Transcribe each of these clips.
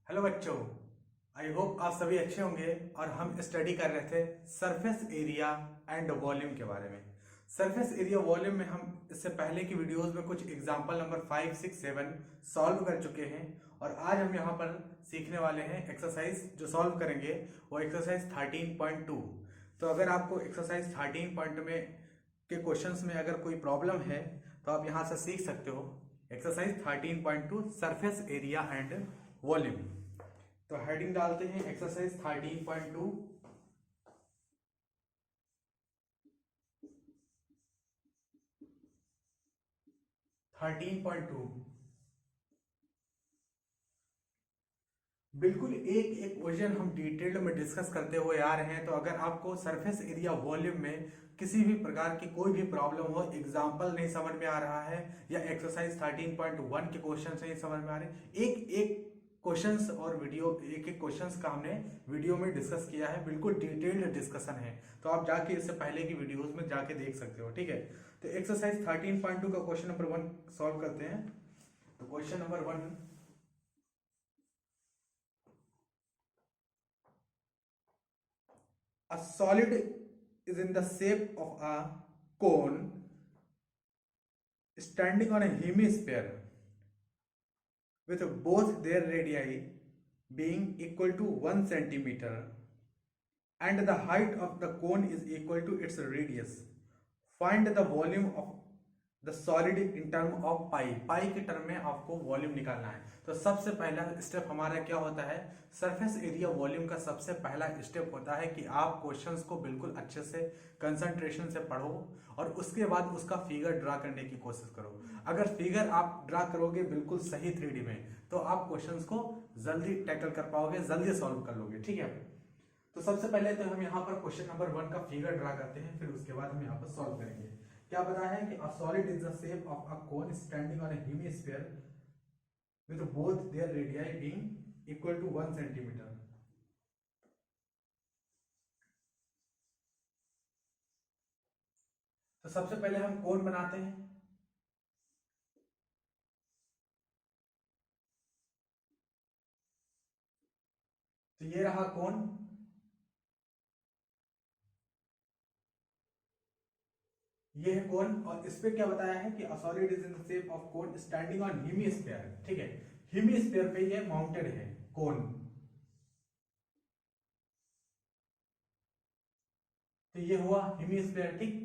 Hello बच्चों, I hope आप सभी अच्छे होंगे। और हम स्टडी कर रहे थे सरफेस एरिया एंड वॉल्यूम के बारे में। सरफेस एरिया वॉल्यूम में हम इससे पहले की वीडियोस में कुछ एग्जांपल नंबर 5, 6, 7 सॉल्व कर चुके हैं। और आज हम यहाँ पर सीखने वाले हैं एक्सरसाइज जो सॉल्व करेंगे वो एक्सरसाइज 13.2। तो अगर आपको एक्सरसाइज 13 में के क्वेश्चंस में अगर कोई प्रॉब्लम है तो आप यहाँ से सीख सकते हो। Exercise 13.2 surface area and volume. तो हेडिंग डालते हैं एक्सरसाइज 13.2। बिल्कुल एक एक क्वेश्चन हम डिटेल्ड में डिस्कस करते हुए आ रहे हैं। तो अगर आपको सरफेस एरिया वॉल्यूम में किसी भी प्रकार की कोई भी प्रॉब्लम हो, एग्जाम्पल नहीं समझ में आ रहा है या एक्सरसाइज 13.1 के क्वेश्चन नहीं समझ में आ रहे, एक एक क्वेश्चंस और वीडियो एक एक क्वेश्चंस का हमने वीडियो में डिस्कस किया है। बिल्कुल डिटेल्ड डिस्कशन है, तो आप जाके इससे पहले की वीडियोस में जाके देख सकते हो। ठीक है, तो एक्सरसाइज 13.2 का क्वेश्चन नंबर 1 सॉल्व करते हैं। तो question number 1, a solid is in the shape of a cone standing on a hemisphere with both their radii being equal to 1 centimeter and the height of the cone is equal to its radius. Find the volume of the solid in term of pi. Pi के term में आपको volume निकालना है। तो सबसे पहला step हमारा क्या होता है, सरफेस एरिया वॉल्यूम का सबसे पहला स्टेप होता है कि आप क्वेश्चंस को बिल्कुल अच्छे से कंसंट्रेशन से पढ़ो और उसके बाद उसका फिगर ड्रा करने की कोशिश करो। अगर फिगर आप ड्रा करोगे बिल्कुल सही 3D में तो आप क्वेश्चंस को जल्दी टैकल कर पाओगे, जल्दी सॉल्व कर लोगे। ठीक है, तो सबसे पहले तो हम यहाँ पर क्वेश्चन नंबर 1 का फिगर ड्रा करते हैं, फिर उसके बाद हम यहाँ पर सॉल्व करेंगे। क्या बताया है कि a solid is the shape of a cone standing on a hemisphere with both their radii being equal to 1 centimeter। तो सबसे पहले हम कोन बनाते हैं। तो ये रहा कोन, ये है कोन। और इस पे क्या बताया है कि a solid is in the shape of cone standing on hemisphere। ठीक है, हेमिस्फीयर पे ये माउंटेड है कोन। तो ये हुआ हेमिस्फीयर। ठीक,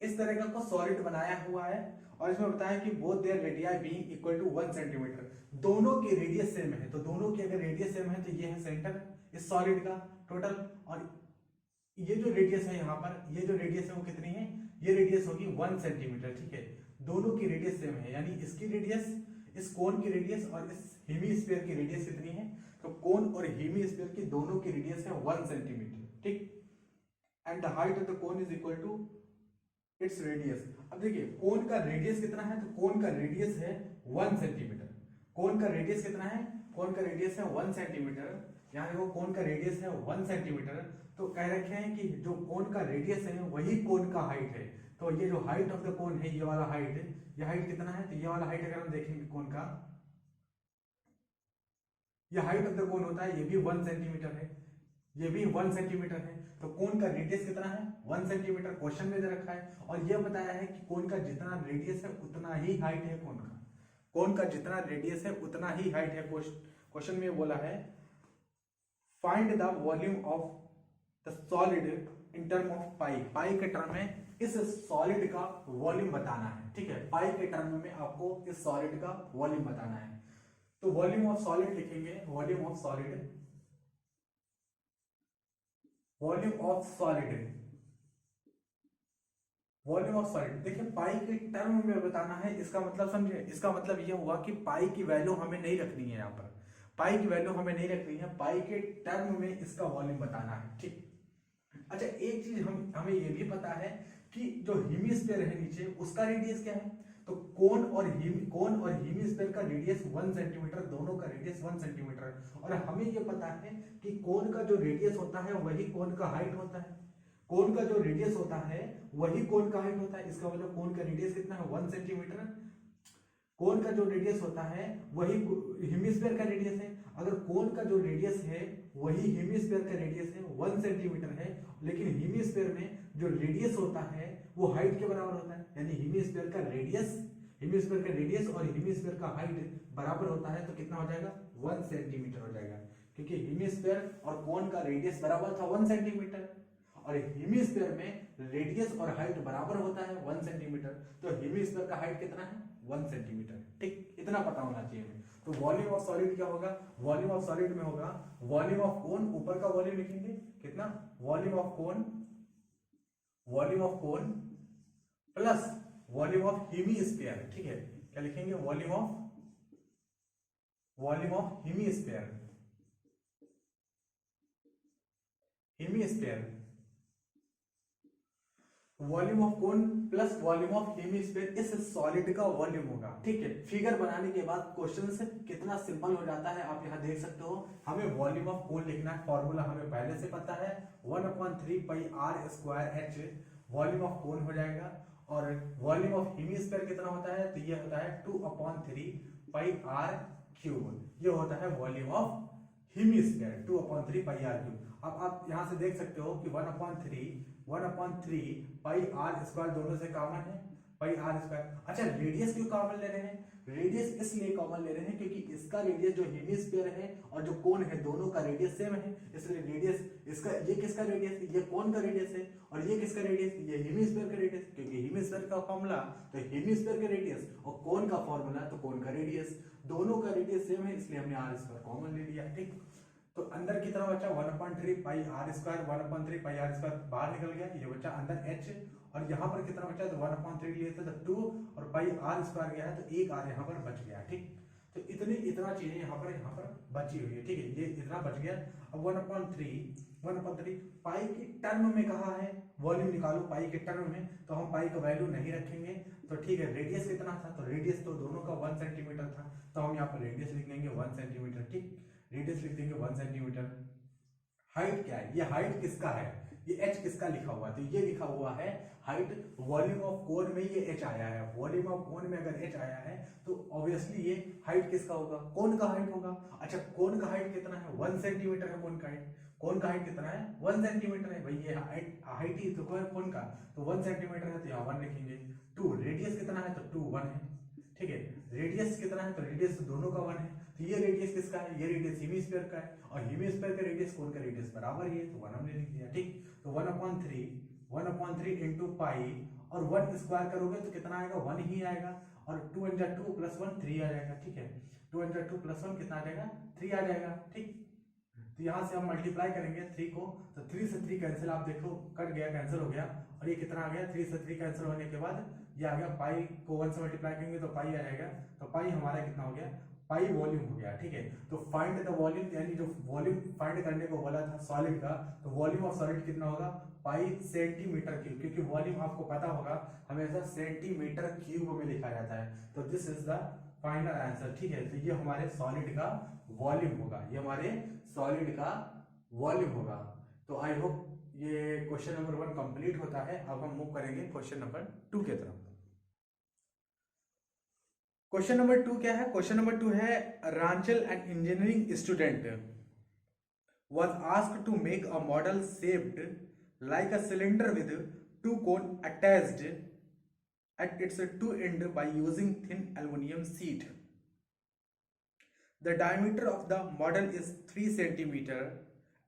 इस तरह का को सॉलिड बनाया हुआ है और इसमें बताया कि both their radii being equal to 1 centimetre. दोनों की रेडियस सेम है, तो दोनों की अगर रेडियस सेम है तो ये है सेंटर इस सॉलिड का टोटल। और ये जो रेडियस है यहाँ पर, ये जो रेडियस है वो कितनी है, ये रेडियस होगी 1 सेंटीमीटर। ठीक है, दोनों की रेडियस सेम है, यानी इसकी रेडियस, इस कोन की रेडियस और इस हेमिस्फीयर की रेडियस कितनी है, तो कोन और हेमिस्फीयर की दोनों की रेडियस है 1 सेंटीमीटर। ठीक, and the height of the cone is equal to its radius. अब देखिए कोन का रेडियस कितना है, तो कोन का रेडियस है 1 सेंटीमीटर। कोन का रेडियस कितना है, कोन का रेडियस है 1 सेंटीमीटर। यहाँ देखो कोन का रेडियस है 1 सेंटीमीटर। तो कह रखे हैं कि जो कोन का रेडियस है वही कोन का हाइट है। तो ये जो हाइट ऑफ द कोन है, ये वाला हाइट है, ये हाइट कितना है, तो ये वाला हाइट अगर हम देखेंगे कोन का, ये हाइट ऑफ द कोन होता है, ये भी 1 सेंटीमीटर है, ये भी 1 सेंटीमीटर है। तो कोन का रेडियस कितना है, 1 सेंटीमीटर क्वेश्चन में दे रखा है। और ये बताया है कि कोन का जितना रेडियस है उतना ही हाइट है कोन का। कोन का जितना रेडियस है उतना ही हाइट है। क्वेश्चन में बोला है find the volume of the solid in term of pi. Pi के टर्म में इस सॉलिड का वॉल्यूम बताना है। ठीक है, पाई के टर्म में आपको इस सॉलिड का वॉल्यूम बताना है। तो वॉल्यूम ऑफ सॉलिड लिखेंगे, volume of solid, volume of solid, volume of solid. देखिए पाई के टर्म में बताना है, इसका मतलब समझे, इसका मतलब यह हुआ कि पाई की वैल्यू हमें नहीं रखनी है। यहाँ पर पाई की वैल्यू हमें नहीं रखनी है, पाई के टर्म में इसका वॉल्यूम बताना है। ठीक, अच्छा एक चीज हमें यह भी पता है कि जो हेमिस्फीयर है नीचे उसका रेडियस क्या है, तो कोन और हेमिस्फीयर का रेडियस 1 सेंटीमीटर, दोनों का रेडियस 1 सेंटीमीटर। और हमें यह पता है कि कोन का जो रेडियस होता है वही कोन का हाइट होता है। कोन का जो रेडियस होता है वही कोन का हाइट होता है। इसका मतलब कोन का रेडियस कितना है, 1 सेंटीमीटर। कोन का जो रेडियस होता है वही हेमिस्फीयर का रेडियस है। अगर कोन का जो रेडियस है वही हेमिस्फीयर का रेडियस है 1 सेंटीमीटर है, लेकिन हेमिस्फीयर में जो रेडियस होता है वो हाइट के बराबर होता है, यानी हेमिस्फीयर का रेडियस और हेमिस्फीयर का हाइट बराबर होता है, तो कितना हो जाएगा 1 सेंटीमीटर हो जाएगा, क्योंकि हेमिस्फीयर और कोन का रेडियस बराबर था 1 सेंटीमीटर, और हेमिस्फीयर में रेडियस और हाइट बराबर होता है 1 सेंटीमीटर, तो हेमिस्फीयर का हाइट कितना है 1 सेंटीमीटर। ठीक, इतना पता होना चाहिए हमें। तो वॉल्यूम ऑफ सॉलिड क्या होगा, वॉल्यूम ऑफ सॉलिड में होगा वॉल्यूम ऑफ कोन, ऊपर का वॉल्यूम लिखेंगे कितना, volume of cone plus volume of hemisphere. ठीक है, क्या लिखेंगे, volume of hemisphere volume of cone plus volume of hemisphere इस सॉलिड का वॉल्यूम होगा। ठीक है, फिगर बनाने के बाद क्वेश्चन से कितना सिंपल हो जाता है आप यहाँ देख सकते हो। हमें वॉल्यूम ऑफ कोन लिखना है, फॉर्मूला हमें पहले से पता है 1/3 पाई r square h volume of cone हो जाएगा, और वॉल्यूम ऑफ हेमिस्फीयर कितना होता है, तो ये होता है 2/3 पाई r क्यूब, ये होता है volume of hemisphere 2/3 pi r cube. अब आप यहाँ से देख सकते हो कि 1/3 पाई r स्क्वायर दोनों से कॉमन है, पाई r स्क्वायर। अच्छा, रेडियस क्यों कॉमन ले रहे हैं, रेडियस इसलिए कॉमन ले रहे हैं क्योंकि इसका रेडियस जो हेमिस्फीयर है और जो कोन है दोनों का रेडियस सेम है, इसलिए रेडियस इसका, ये किसका रेडियस है, ये कोन का रेडियस है, और ये किसका रेडियस, ये हेमिस्फीयर का रेडियस, क्योंकि हेमिस्फीयर का फॉर्मूला तो हेमिस्फीयर का रेडियस और कोन का फॉर्मूला तो कोन का रेडियस, दोनों का रेडियस सेम है, इसलिए हमने r स्क्वायर कॉमन ले लिया। ठीक, तो अंदर कितना बचा 1/3 पाई r स्क्वायर, 1/3 पाई r स्क्वायर बाहर निकल गया, ये बचा अंदर h, और यहाँ पर कितना बचा, तो 1/3 लिए थे तो 2 और पाई r स्क्वायर गया है तो एक r यहाँ पर बच गया। ठीक, तो इतना चीजें यहाँ पर बची हुई है। ठीक है, ये इतना बच गया। अब 1/3 पाई की टर्म में कहा है वॉल्यूम निकालो पाई के टर्म में, तो हम पाई का वैल्यू नहीं रखेंगे। तो ठीक है, रेडियस कितना था, तो रेडियस तो दोनों का 1 सेंटीमीटर था, तो हम यहाँ पर रेडियस लिख देंगे 1 सेंटीमीटर। ठीक, रेडियस लिख देंगे 1 सेंटीमीटर। हाइट क्या है, ये हाइट किसका है, ये h किसका लिखा हुआ है, तो ये लिखा हुआ है हाइट, वॉल्यूम ऑफ कोन में ये h आया है, वॉल्यूम ऑफ कोन में अगर h आया है तो ऑब्वियसली ये हाइट किसका होगा, कोन का हाइट होगा। अच्छा, कोन का हाइट कितना है, 1 सेंटीमीटर है कोन का हाइट, कोन का हाइट कितना है 1 सेंटीमीटर है भाई, ये हाइट ही तो कोन का, तो 1 सेंटीमीटर है तो यहाँ 1 लिखेंगे। 2 रेडियस कितना है, तो 2 1 है। ठीक है, रेडियस कितना है, तो रेडियस दोनों का 1 है, तो ये रेडियस किसका है, ये रेडियस हेमिस्फीयर का है, और हेमिस्फीयर का रेडियस कोन का रेडियस बराबर ही है, तो 1 हमने लिख दिया। ठीक, तो 1/3 इंटू पाई, और 1 स्क्वायर करोगे तो कितना आएगा, 1 ही आएगा, और 2 × 2 + 1 3 आ जाएगा। ठीक है, 2 × 2 + 1 कितना आ जाएगा, 3 आ जाएगा। ठीक, तो यहाँ से हम मल्टीप्लाई करेंगे 3 को, तो 3 से 3 कैंसिल, आप देखो कट गया, कैंसिल हो गया, और ये कितना आ गया, 3 से 3 कैंसिल होने के बाद ये आ गया, पाई को 1 से मल्टीप्लाई करेंगे तो पाई आ जाएगा, तो पाई हमारा कितना हो गया, पाई वॉल्यूम हो गया। ठीक है, तो फाइंड द वॉल्यूम, यानी जो वॉल्यूम फाइंड करने को बोला था सॉलिड का, तो वॉल्यूम ऑफ सॉलिड कितना होगा, पाई सेंटीमीटर क्यूब, क्योंकि वॉल्यूम आपको पता होगा हमेशा सेंटीमीटर क्यूब में लिखा जाता है, तो this is the final answer. ठीक है, तो ये हमारे सॉलिड का वॉल्यूम होगा, ये हमारे सॉलिड का वॉल्यूम होगा। तो आई होप ये क्वेश्चन नंबर 1 कंप्लीट होता है। अब हम मूव करेंगे क्वेश्चन नंबर 2 के तरफ। क्वेश्चन नंबर 2 क्या है, क्वेश्चन नंबर 2 है, Rachel an engineering student was asked to make a model shaped like a cylinder with 2 cones attached at its two ends by using thin aluminum sheet. The diameter of the model is 3 centimeter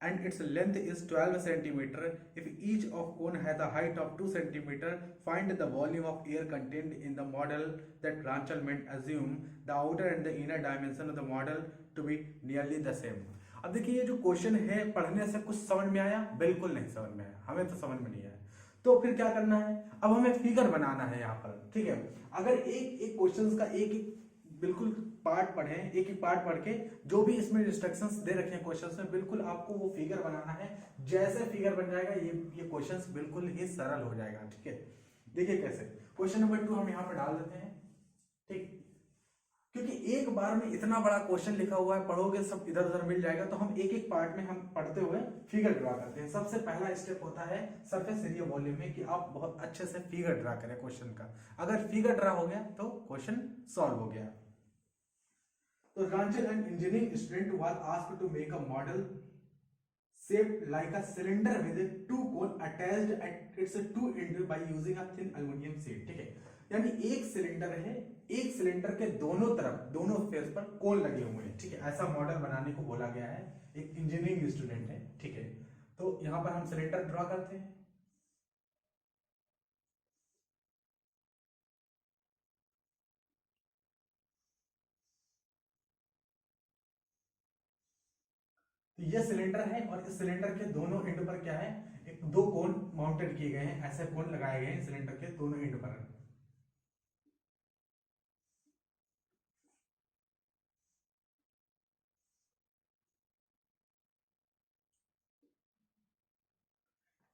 and its length is 12 centimeter. If each of cone has a height of 2 centimeter, find the volume of air contained in the model that Ranchal meant. Assume the outer and the inner dimension of the model to be nearly the same. अब देखिए, ये जो question है पढ़ने से कुछ समझ में आया, बिल्कुल नहीं समझ में आया, हमें तो समझ में नहीं आया, तो फिर क्या करना है, अब हमें फिगर बनाना है यहाँ पर। ठीक है, अगर एक क्वेश्चन का एक बिल्कुल पार्ट पढ़े, एक एक पार्ट पढ़ के जो भी इसमें इंस्ट्रक्शंस दे रखे हैं क्वेश्चंस में, बिल्कुल आपको वो फिगर बनाना है। जैसे फिगर बन जाएगा ये क्वेश्चंस बिल्कुल ही सरल हो जाएगा। ठीक है, देखिए कैसे, क्वेश्चन नंबर 2 हम यहाँ पर डाल देते हैं। ठीक, क्योंकि एक बार में इतना बड़ा क्वेश्चन लिखा हुआ है, पढ़ोगे सब इधर उधर मिल जाएगा, तो हम एक एक पार्ट में हम पढ़ते हुए फिगर ड्रा करते हैं। सबसे पहला स्टेप होता है सरफेस एरिया वॉल्यूम में, कि आप बहुत अच्छे से फिगर ड्रा करें क्वेश्चन का। अगर फिगर ड्रा हो गया तो क्वेश्चन सॉल्व हो गया। तो Ranjan, an engineering student, was asked to make a model shaped like a cylinder with two cones attached at its two ends by using a thin aluminum sheet. ठीक है, यानी एक सिलेंडर है, एक cylinder के दोनों तरफ, दोनों फेस पर कोन लगे हुए हैं। ठीक है, ऐसा मॉडल बनाने को बोला गया है, एक इंजीनियरिंग स्टूडेंट है। ठीक है, तो यहां पर हम सिलेंडर ड्रॉ करते हैं। तो ये सिलेंडर है और इस सिलेंडर के दोनों एंड पर क्या है, एक दो कोन माउंटेड किए गए हैं, ऐसे कोन लगाए गए हैं सिलेंडर के दोनों एंड पर।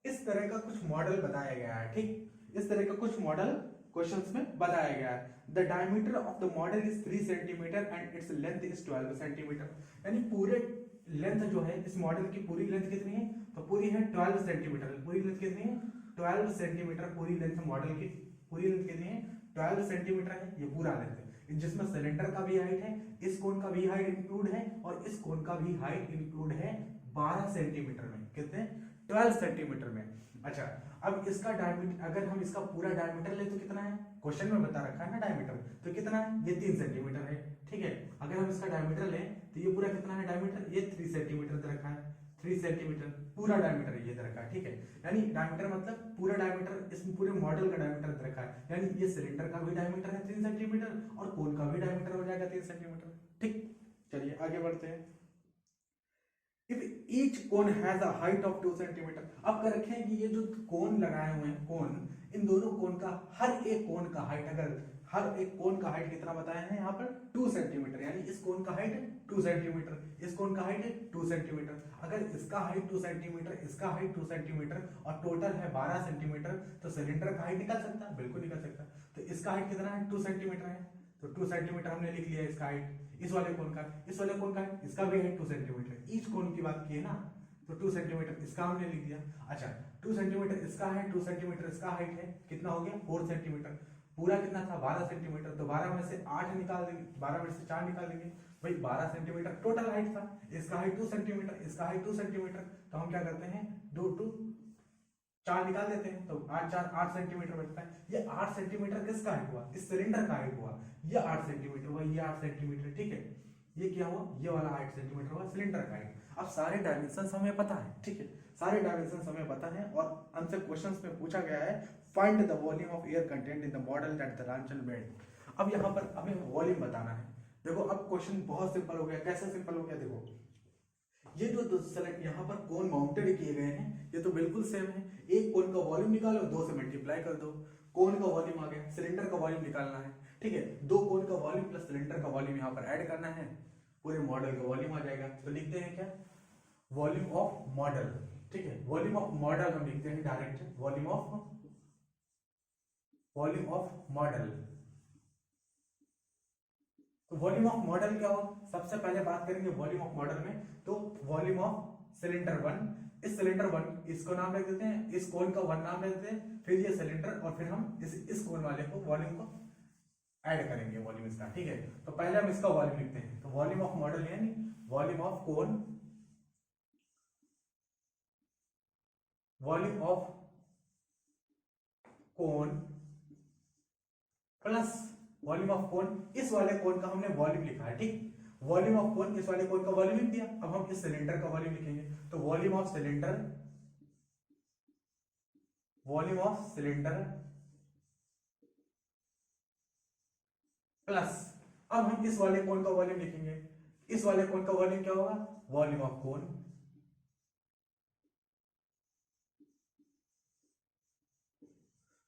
इस तरह का कुछ मॉडल बताया गया है। ठीक, इस तरह का कुछ मॉडल क्वेश्चंस में बताया गया है। The diameter of the model is 3 centimetre and its length is 12 centimetre. यानी पूरे लेंथ जो है, इस मॉडल की पूरी लेंथ कितनी है, तो पूरी है 12 सेंटीमीटर। पूरी लेंथ कितनी है, 12 सेंटीमीटर पूरी लेंथ मॉडल की। पूरी लेंथ कितनी है, 12 सेंटीमीटर है, ये पूरा लेंथ है, जिसमें सिलेंडर का भी हाइट है, इस कोन का भी हाइट इंक्लूड है और इस कोन का भी हाइट इंक्लूड है 12 सेंटीमीटर में। कितने, 12 सेंटीमीटर में। अच्छा, अब इसका डायमीटर, अगर हम इसका पूरा डायमीटर ले तो कितना है, क्वेश्चन में बता रखा है ना डायमीटर, तो कितना है, ये 3 सेंटीमीटर है। ठीक है, अगर हम इसका डायमीटर लें तो ये पूरा कितना है डायमीटर, ये 3 सेंटीमीटर दे रखा है, 3 सेंटीमीटर पूरा डायमीटर ये दे रखा है। ठीक है, यानी डायमीटर मतलब पूरा डायमीटर, इस पूरे मॉडल का डायमीटर दे रखा है, यानी ये सिलेंडर का भी डायमीटर है 3 सेंटीमीटर और कोन का भी डायमीटर हो जाएगा 3 सेंटीमीटर। ठीक, चलिए आगे बढ़ते हैं। If each cone has a height of 2 centimetre, अब कर रखे हैं कि ये जो कोन लगाए हुए हैं, कोन, इन दोनों कोन का, हर एक कोन का हाइट, अगर हर एक कोन का हाइट कितना बताया है यहाँ पर 2 सेंटीमीटर, यानी इस कोन का हाइट 2 सेंटीमीटर, इस कोन का हाइट 2 सेंटीमीटर। अगर इसका हाइट 2 सेंटीमीटर, इसका हाइट 2 सेंटीमीटर और टोटल है 12 सेंटीमीटर, तो सिलेंडर का हाइट निकल सकता है, बिल्कुल निकल सकता है। तो इसका हाइट कितना है, 2 सेंटीमीटर है, तो 2 सेंटीमीटर हमने लिख लिया इसका हाइट। इस वाले कोन का, इस वाले कोन का है, इसका भी है 2 सेंटीमीटर, ईच कोन की बात की है ना, तो 2 सेंटीमीटर इसका हमने लिख दिया। अच्छा, 2 सेंटीमीटर इसका है, 2 सेंटीमीटर इसका हाइट है, कितना हो गया 4 सेंटीमीटर। पूरा कितना था 12 सेंटीमीटर, तो 12 में से 8 निकाल देंगे, 12 में से 4 निकाल देंगे, भाई 12 सेंटीमीटर टोटल हाइट था। इसका हाइट 2 सेंटीमीटर, इसका हाइट 2 सेंटीमीटर, तो हम क्या करते हैं 2 4 निकाल देते हैं, तो 8 4 8 सेंटीमीटर बचता है। ये 8 सेंटीमीटर किसका हाइट हुआ, इस सिलेंडर का हाइट हुआ, ये 8 सेंटीमीटर हुआ, ये 8 सेंटीमीटर। ठीक है, ये क्या हुआ, ये वाला 8 सेंटीमीटर हुआ सिलेंडर का हाइट। अब सारे डायमेंशंस हमें पता है। ठीक है, सारे डायमेंशंस हमें पता है और हमसे क्वेश्चंस में पूछा गया है find the volume of air content in the model that the Rachel made. अब यहाँ पर हमें वॉल्यूम बताना है। देखो अब क्वेश्चन बहुत सिंपल हो गया। कैसे सिंपल हो गया, देखो ये जो सेलेक्ट यहाँ पर कोन माउंटेड किए गए हैं, ये तो बिल्कुल सेम है। एक कोन का वॉल्यूम निकालो, 2 से मल्टीप्लाई कर दो, कोन का वॉल्यूम आ गया, सिलेंडर का वॉल्यूम निकालना है। ठीक है, 2 कोन का वॉल्यूम प्लस सिलेंडर का वॉल्यूम यहाँ पर ऐड करना है, पूरे मॉडल का वॉल्यूम आ जाएगा। तो लिखते हैं क्या, वॉल्यूम ऑफ मॉडल। ठीक है, वॉल्यूम ऑफ मॉडल हम लिखते हैं डायरेक्ट, वॉल्यूम ऑफ मॉडल। तो वॉल्यूम ऑफ मॉडल क्या हो, सबसे पहले बात करेंगे वॉल्यूम ऑफ मॉडल में, तो वॉल्यूम ऑफ सिलेंडर 1, इस सिलेंडर 1 इसको नाम रख देते हैं, इस कोन का 1 नाम रख देते हैं, फिर ये सिलेंडर और फिर हम इस कोन वाले को वॉल्यूम को ऐड करेंगे, वॉल्यूम इसका। ठीक है, तो पहले हम इसका वॉल्यूम लिखते हैं, तो वॉल्यूम ऑफ मॉडल यानी volume of cone, volume of cone plus volume of कोन, इस वाले कोन का हमने वॉल्यूम लिखा है। ठीक, वॉल्यूम ऑफ कोन, इस वाले कोन का वॉल्यूम लिख दिया। अब हम इस सिलेंडर का वॉल्यूम लिखेंगे, तो volume of cylinder, volume of cylinder plus, अब हम इस वाले कोन का वॉल्यूम लिखेंगे, इस वाले कोन का वॉल्यूम क्या होगा, वॉल्यूम ऑफ कोन।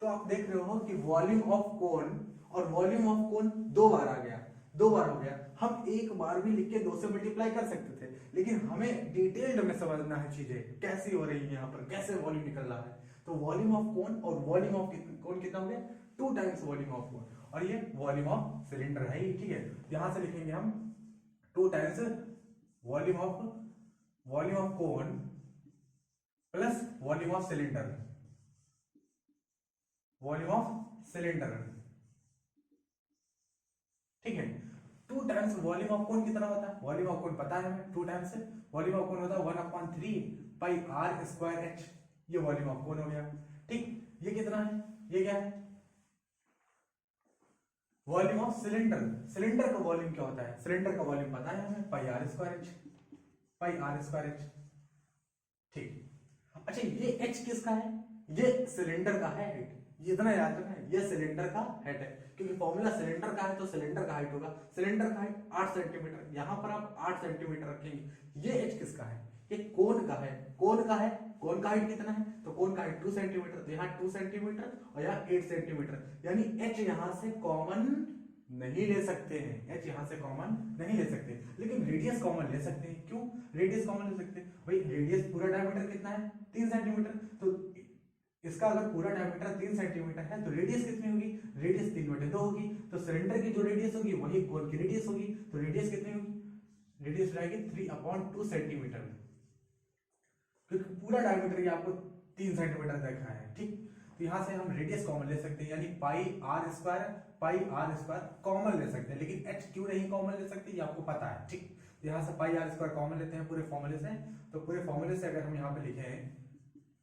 तो आप देख रहे हो कि वॉल्यूम ऑफ कोन और वॉल्यूम ऑफ कोन 2 बार आ गया, 2 बार हो गया। हम एक बार भी लिख के 2 से मल्टीप्लाई कर सकते थे, लेकिन हमें डिटेल्ड में समझना है चीजें कैसी हो रही है, यहाँ पर कैसे वॉल्यूम निकल रहा है। तो वॉल्यूम ऑफ कोन और वॉल्यूम ऑफ कोन कितना हो गया, 2 टाइम्स वॉल्यूम ऑफ कोन, और ये वॉल्यूम ऑफ सिलेंडर है ही। ठीक है, यहां से लिखेंगे हम 2 times volume of cone plus volume of cylinder, volume of cylinder. ठीक है, 2 टाइम्स वॉल्यूम ऑफ कोन कितना होता है, वॉल्यूम ऑफ कोन पता है हमें, 2 टाइम्स से वॉल्यूम ऑफ कोन होता है 1/3 पाई आर स्क्वायर एच, ये वॉल्यूम ऑफ कोन हो गया। ठीक, ये कितना है, ये क्या है, वॉल्यूम ऑफ सिलेंडर। सिलेंडर का वॉल्यूम क्या होता है, सिलेंडर का वॉल्यूम पता है हमें, pi are square h, pi are square h. ठीक, अच्छा ये एच किसका है, ये सिलेंडर का है हेड, ये इतना याद रखना है, ये सिलेंडर का हेड है, क्योंकि फॉर्मूला सिलेंडर का है तो सिलेंडर का हाइट होगा, सिलेंडर का हाइट 8 सेंटीमीटर, यहां पर आप 8 सेंटीमीटर रखेंगे। ये एच किसका है, ये कोन का है, कोन का है, कोन का हाइट कितना है, तो कोन का हाइट 2 सेंटीमीटर, तो यहाँ 2 सेंटीमीटर और यहाँ 8 सेंटीमीटर, यानी एच यहां से कॉमन नहीं ले सकते हैं, एच यहां से कॉमन नहीं ले सकते, लेकिन रेडियस कॉमन ले सकते हैं। क्यों रेडियस कॉमन ले सकते हैं, भाई रेडियस पूरा डायमीटर कितना है 3 सेंटीमीटर, तो इसका अगर पूरा डायमीटर 3 सेंटीमीटर है तो रेडियस कितनी होगी, रेडियस 3/2 होगी, तो सिलेंडर की जो रेडियस होगी वही कोन की रेडियस होगी, तो रेडियस कितनी होगी, रेडियस रहेगी 3/2 सेंटीमीटर, क्योंकि पूरा डायमीटर ये आपको 3 सेंटीमीटर देखा है। ठीक, तो यहां से हम रेडियस कॉमन ले सकते हैं, यानी पाई आर स्क्वायर कॉमन ले सकते हैं, लेकिन एच क्यों नहीं कॉमन ले सकते ये आपको पता है। ठीक, तो यहां से पाई आर स्क्वायर कॉमन लेते हैं पूरे फॉर्मूले से, तो पूरे फॉर्मूले से अगर हम यहाँ पे लिखे हैं,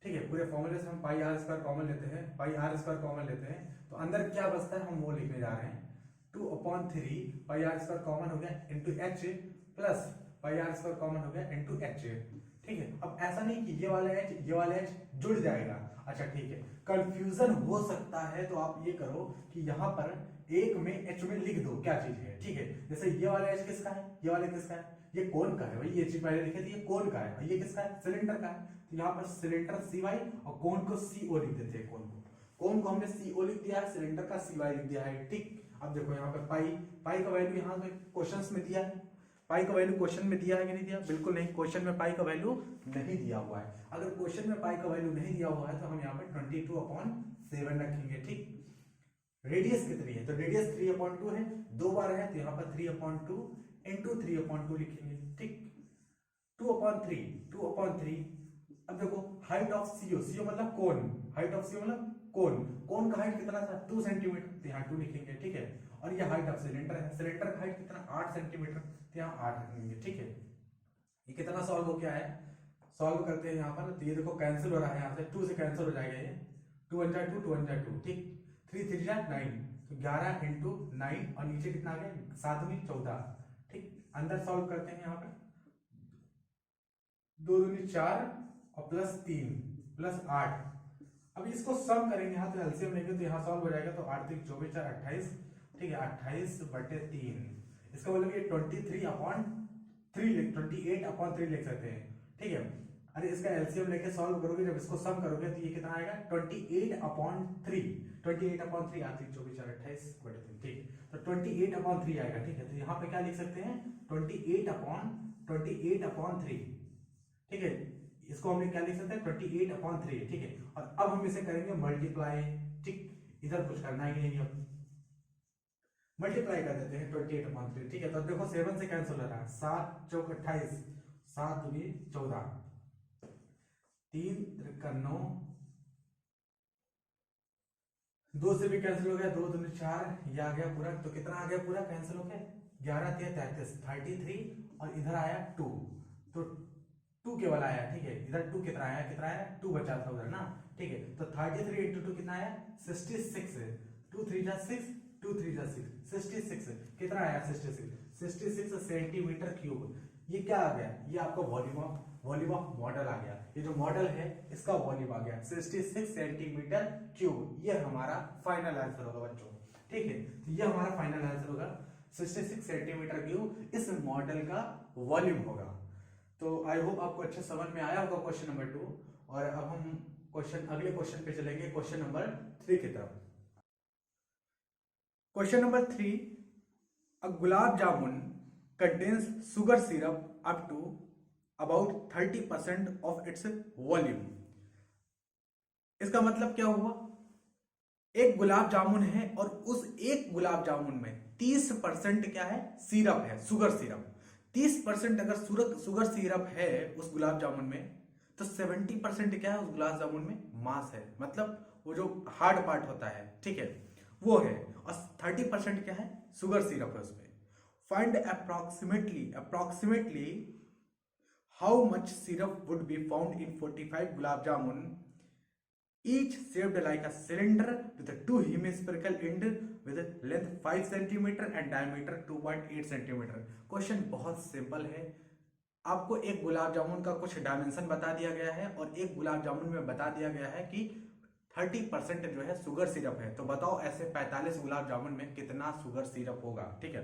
ठीक है, पूरे फॉर्मूले से हम पाई आर स्क्वायर कॉमन लेते हैं, पाई आर स्क्वायर कॉमन लेते हैं, तो अंदर क्या बचता है हम वो लिखने जा रहे हैं, 2/3 पाई आर स्क्वायर कॉमन हो गया into H plus pi are square common हो गया इंटू एच। ठीक है, अब ऐसा नहीं कि ये वाला एच जुड़ जाएगा, अच्छा ठीक है, कंफ्यूजन हो सकता है, तो आप ये करो कि यहाँ पर एक में एच में लिख दो क्या चीज है। ठीक है, जैसे ये वाला एच किसका है, ये वाला किसका है, ये कोन का है, भाई ये चीज पहले लिखे थे, ये कोन का है, ये किसका है, सिलेंडर का है, तो यहाँ पर सिलेंडर सी वाई और कोन को सी ओ लिख देते हैं, कोन को हमने सी ओ लिख दिया है, सिलेंडर का सी वाई लिख दिया है। ठीक, अब देखो यहाँ पे पाई का वैल्यू यहाँ पे क्वेश्चंस में दिया है, पाई का वैल्यू क्वेश्चन में दिया है कि नहीं दिया, बिल्कुल नहीं, क्वेश्चन में पाई का वैल्यू नहीं दिया हुआ है। अगर क्वेश्चन में पाई का वैल्यू नहीं दिया हुआ है तो हम यहाँ पे 22/7 रखेंगे। ठीक, रेडियस कितनी है, तो रेडियस 3/2 है, 2 बार है तो यहाँ पर 3/2 इंटू 3/2 लिखेंगे। ठीक, 2/3 अब देखो हाइट ऑफ सीओ, सीओ मतलब कोन, हाइट ऑफ सीओ मतलब कोन का हाइट कितना था 2 सेंटीमीटर, तो यहाँ 2 लिखेंगे। ठीक है, और ये हाइट ऑफ सिलेंडर है, सिलेंडर का हाइट कितना 8 सेंटीमीटर, तो यहाँ 8 रखेंगे। ठीक है, ये कितना सॉल्व हो गया है, सॉल्व करते हैं यहाँ पर, तो ये देखो कैंसिल हो रहा है, यहाँ से 2 से कैंसिल हो जाएगा, ये 2 1 जा 2 2 1 जा 2, ठीक, 3 3 जा 9, तो 11 इंटू 9 और नीचे कितना आ गया 7 में 14। ठीक, अंदर सॉल्व करते हैं यहाँ पर, 2 दूनी 4 और प्लस 3 प्लस 8, अब इसको सम करेंगे यहाँ, तो एलसीएम लेंगे तो यहाँ सॉल्व हो जाएगा, तो 8 3 24 4 28, ठीक है, 28/3, इसका मतलब ये 28/3 लिख सकते हैं। ठीक है, अरे इसका एलसीएम लेके सॉल्व करोगे, जब इसको सम करोगे तो ये कितना आएगा 28/3, 28/3 8 3 24 4 28/3, ठीक, तो 28/3 आएगा। ठीक है, तो यहाँ पे क्या लिख सकते हैं 28/3, ठीक है, इसको हमने क्या लिख सकते हैं 28/3। ठीक है, और अब हम इसे करेंगे मल्टीप्लाई। ठीक, इधर कुछ करना ही नहीं, अब मल्टीप्लाई कर देते हैं 28/3। ठीक है, तो देखो 7 से कैंसिल हो रहा है, 7 चौक 28, 7 दूनी 14, 3 3 9, 2 से भी कैंसिल हो गया, 2 दूनी 4, ये आ गया पूरा, तो कितना आ गया पूरा कैंसिल हो गया 11 3 33 33, और इधर आया 2, तो 2 केवल आया। ठीक है, इधर 2 कितना आया 2 बचा था उधर ना। ठीक है, तो 33 इंटू 2 कितना आया 66, 2 3 जा 6 2 3 जा 6 66, कितना आया 66 सेंटीमीटर क्यूब। ये क्या आ गया, ये आपका वॉल्यूम ऑफ मॉडल आ गया, ये जो मॉडल है इसका वॉल्यूम आ गया 66 सेंटीमीटर क्यूब। ये हमारा फाइनल आंसर होगा बच्चों। ठीक है, तो ये हमारा फाइनल आंसर होगा 66 सेंटीमीटर क्यूब इस मॉडल का वॉल्यूम होगा। तो आई होप आपको अच्छे समझ में आया होगा क्वेश्चन नंबर 2, और अब हम अगले क्वेश्चन पे चलेंगे, क्वेश्चन नंबर 3 की तरफ। Question number 3, a gulab jamun contains sugar syrup up to about 30% of its volume. इसका मतलब क्या हुआ, एक गुलाब जामुन है और उस एक गुलाब जामुन में 30% क्या है सिरप है, सुगर सिरप। 30% अगर सुगर सिरप है उस गुलाब जामुन में, तो 70% क्या है उस गुलाब जामुन में मास है, मतलब वो जो हार्ड पार्ट होता है, ठीक है, वो है, और 30% क्या है सुगर सिरप है उसमें। Find approximately how much syrup would be found in 45 gulab jamun, each shaped like a cylinder with a two hemispherical end with length 5 cm and diameter 2.8 cm. Question बहुत सिंपल है। आपको एक गुलाब जामुन का कुछ dimension बता दिया गया है और एक गुलाब जामुन में बता दिया गया है कि 30% जो है शुगर सिरप है। तो बताओ ऐसे 45 गुलाब जामुन में कितना शुगर सिरप होगा। ठीक है,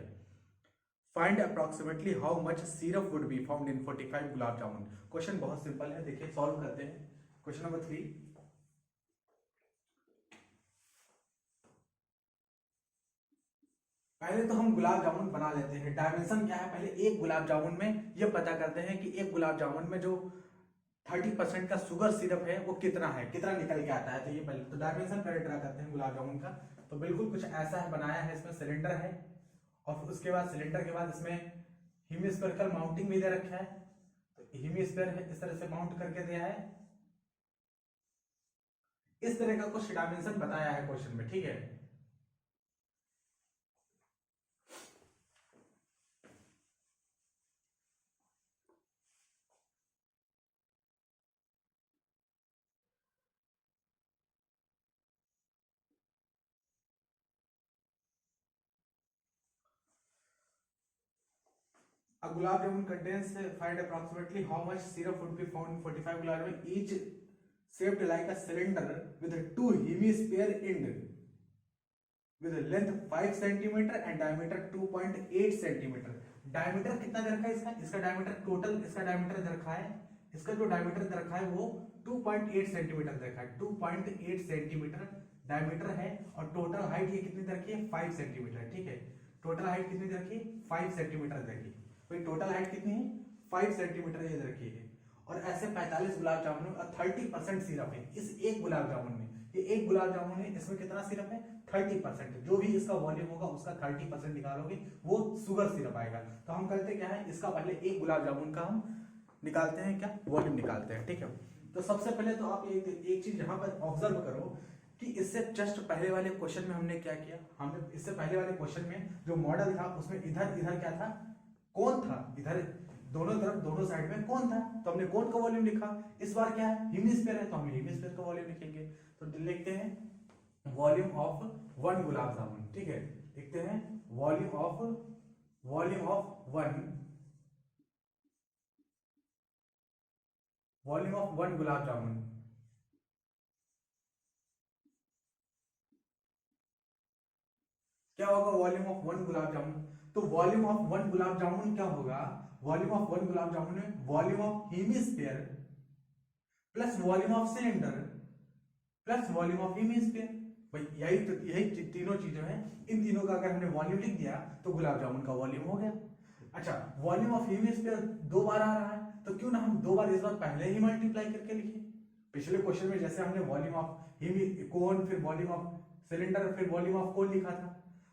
find approximately how much syrup would be found in 45 gulab jamun. Question बहुत सिंपल है, देखिए सॉल्व करते हैं। क्वेश्चन नंबर 3, पहले तो हम गुलाब जामुन बना लेते हैं। डायमेंशन क्या है, पहले एक गुलाब जामुन में ये पता करते हैं कि एक गुलाब जामुन में जो 30% का शुगर सिरप है वो कितना है, कितना निकल के आता है। तो ये पहले तो डायमेंशन पहले ड्रा करते हैं गुलाब जामुन का। तो बिल्कुल कुछ ऐसा है बनाया है, इसमें सिलेंडर है और उसके बाद सिलेंडर के बाद इसमें हेमिस्फेरिकल माउंटिंग भी दे रखा है। तो हेमिस्फेयर इस तरह से माउंट करके दिया है, इस तरह का कुछ डायमेंशन बताया है क्वेश्चन में। ठीक है, A gulab jamun contains, find approximately how much syrup would be found in 45 gulab jamun, each shaped like a cylinder with a two hemisphere end with a length 5 cm and diameter 2.8 cm. Diameter कितना दे रखा है इसका, इसका diameter total, इसका diameter दे रखा है, इसका जो डायमीटर दे रखा है वो 2.8 सेंटीमीटर दे रखा है। 2.8 सेंटीमीटर डायमीटर है और टोटल हाइट ये कितनी दे रखी है, 5 सेंटीमीटर। ठीक है, टोटल हाइट कितनी दे रखी है, 5 सेंटीमीटर दे रखी है। टोटल हाइट कितनी है, 5 सेंटीमीटर ये रखी है। और ऐसे 45 गुलाब जामुन में 30% सिरप है इस एक गुलाब जामुन में। ये एक गुलाब जामुन है, इसमें कितना सिरप है, 30%। जो भी इसका वॉल्यूम होगा उसका 30% निकालोगे वो शुगर सिरप आएगा। तो हम करते क्या है, इसका पहले एक गुलाब जामुन का हम निकालते हैं, क्या वॉल्यूम निकालते हैं। ठीक है, तो सबसे पहले तो आप एक चीज यहाँ पर ऑब्जर्व करो कि इससे जस्ट पहले वाले क्वेश्चन में हमने क्या किया, हमने इससे पहले वाले क्वेश्चन में जो मॉडल था उसमें इधर इधर क्या था, कौन था, इधर दोनों तरफ दोनों साइड में कौन था, तो हमने कौन का वॉल्यूम लिखा। इस बार क्या है, हेमिस्फीयर है तो हम हेमिस्फीयर का वॉल्यूम लिखेंगे। तो लिखते हैं वॉल्यूम ऑफ 1 गुलाब जामुन। ठीक है, लिखते हैं वॉल्यूम ऑफ 1 गुलाब जामुन। क्या होगा वॉल्यूम ऑफ 1 गुलाब जामुन, तो वॉल्यूम ऑफ 1 गुलाब जामुन क्या होगा, वॉल्यूम ऑफ 1 गुलाब जामुन में volume of hemisphere plus volume of cylinder plus volume of hemisphere. भाई यही तीनों चीजें हैं, इन तीनों का अगर हमने वॉल्यूम लिख दिया तो गुलाब जामुन का वॉल्यूम हो गया। अच्छा, वॉल्यूम ऑफ हेमिस्फीयर 2 बार आ रहा है तो क्यों ना हम 2 बार इस बार पहले ही मल्टीप्लाई करके लिखे। पिछले क्वेश्चन में जैसे हमने वॉल्यूम ऑफ कोन फिर वॉल्यूम ऑफ सिलेंडर फिर वॉल्यूम ऑफ कोन लिखा था,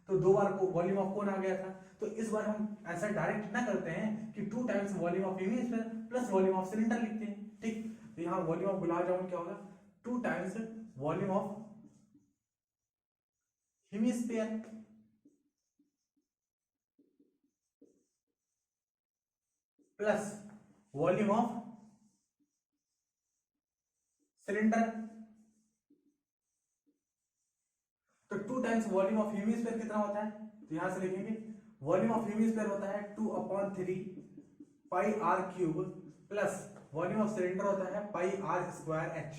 तो 2 बार को वॉल्यूम ऑफ कोन आ गया था। तो इस बार हम ऐसा डायरेक्ट ना करते हैं कि 2 times volume of hemisphere plus volume of cylinder लिखते हैं। ठीक, तो यहाँ वॉल्यूम ऑफ गुलाब जामुन क्या होगा, 2 times volume of hemisphere plus volume of cylinder. तो 2 टाइम्स वॉल्यूम ऑफ हेमिस्फीयर कितना होता है, तो यहां से लिखेंगे वॉल्यूम ऑफ हेमिस्फीयर होता है 2/3 pi r cube plus volume of cylinder होता है पाई आर स्क्वायर एच।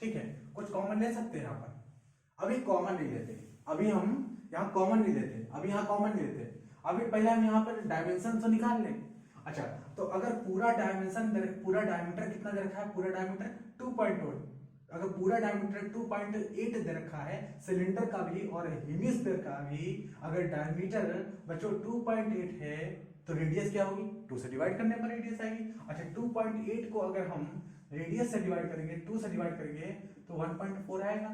ठीक है, कुछ कॉमन ले सकते हैं यहाँ पर, अभी कॉमन नहीं लेते, अभी हम यहाँ कॉमन नहीं लेते, अभी यहाँ कॉमन नहीं लेते, अभी पहले हम यहाँ पर डायमेंशन तो निकाल लें। अच्छा, तो अगर पूरा डायमीटर कितना दे रखा है, पूरा डायमीटर 2.8, अगर पूरा डायमीटर 2.8 दे रखा है सिलेंडर का भी और हेमिस्फीयर का भी, अगर डायमीटर बच्चों 2.8 है तो रेडियस क्या होगी, 2 से डिवाइड करने पर रेडियस आएगी। अच्छा, 2.8 को अगर हम रेडियस से डिवाइड करेंगे, 2 से डिवाइड करेंगे तो 1.4 आएगा,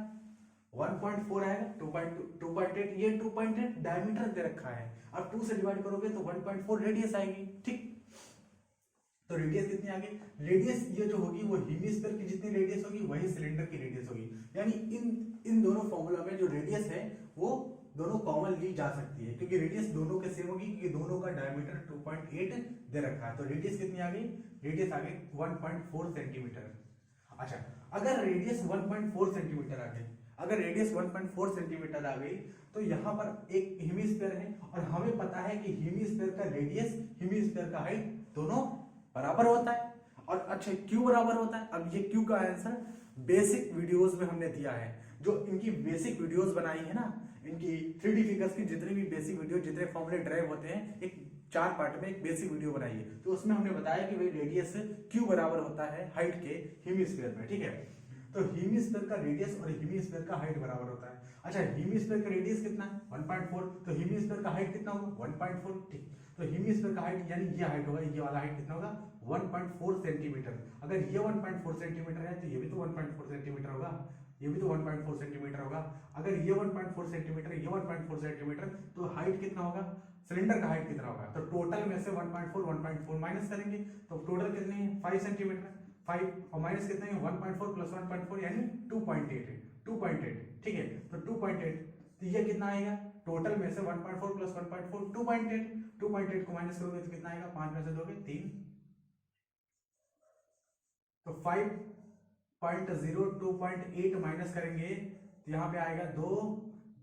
1.4 आएगा। 2.8 ये 2.8 डायमीटर दे रखा है, अब 2 से डिवाइड करोगे तो 1.4 रेडियस आएगी। ठीक, तो रेडियस कितनी आ गई, रेडियस ये जो होगी वो हेमिस्फीयर की जितनी रेडियस होगी वही सिलेंडर की रेडियस होगी। यानी इन दोनों फॉर्मूला में जो रेडियस है वो दोनों कॉमन ली जा सकती है क्योंकि रेडियस दोनों के सेम होगी, क्योंकि दोनों का डायमीटर 2.8 दे रखा है। तो रेडियस कितनी आ गई? रेडियस आ गई 1.4 सेंटीमीटर। अच्छा, अगर रेडियस 1.4 सेंटीमीटर आ गई, अगर रेडियस 1.4 सेंटीमीटर आ गई तो यहाँ पर एक हेमिस्फीयर है और हमें पता है कि हेमिस्फीयर का रेडियस, हेमिस्फीयर का हाइट दोनों बराबर होता है। और अच्छा, क्यों बराबर होता है? अब ये क्यों का आंसर बेसिक वीडियोस में हमने दिया है। जो इनकी बेसिक वीडियोस बनाई है ना, इनकी 3D फिगर्स की जितनी भी बेसिक वीडियो, जितने फॉर्मूले ड्राइव होते हैं, एक 4 पार्ट में एक बेसिक वीडियो बनाई है। तो उसमें हमने बताया कि भाई रेडियस क्यों बराबर होता है हाइट के हेमिस्फीयर में। ठीक है, तो हेमिस्फीयर का रेडियस और हेमिस्फीयर का हाइट बराबर होता है। अच्छा, हेमिस्फीयर का रेडियस कितना है? 1.4, तो हेमिस्फीयर का हाइट कितना होगा? 1.4। ठीक, तो हेमिस्फीयर का हाइट यानी ये हाइट होगा, ये वाला हाइट कितना होगा? 1.4 सेंटीमीटर। अगर ये 1.4 सेंटीमीटर है तो ये भी तो 1.4 सेंटीमीटर होगा, ये भी तो 1.4 सेंटीमीटर होगा। अगर ये 1.4 सेंटीमीटर, ये 1.4 सेंटीमीटर, तो हाइट कितना होगा? सिलेंडर का हाइट कितना होगा? तो टोटल में से 1.4 माइनस करेंगे तो टोटल कितने हैं? 5 सेंटीमीटर। 5 और माइनस कितने हैं? 1.4 प्लस 1.4 यानी 2.8 है। 2.8, ठीक है, तो 2.8, तो ये कितना आएगा? टोटल में से 1.4 प्लस 1.4 2.8। 2.8 को माइनस करोगे तो कितना आएगा? 5 में से दोगे 3, तो 5.0 2.8 माइनस करेंगे तो यहाँ पे आएगा 2,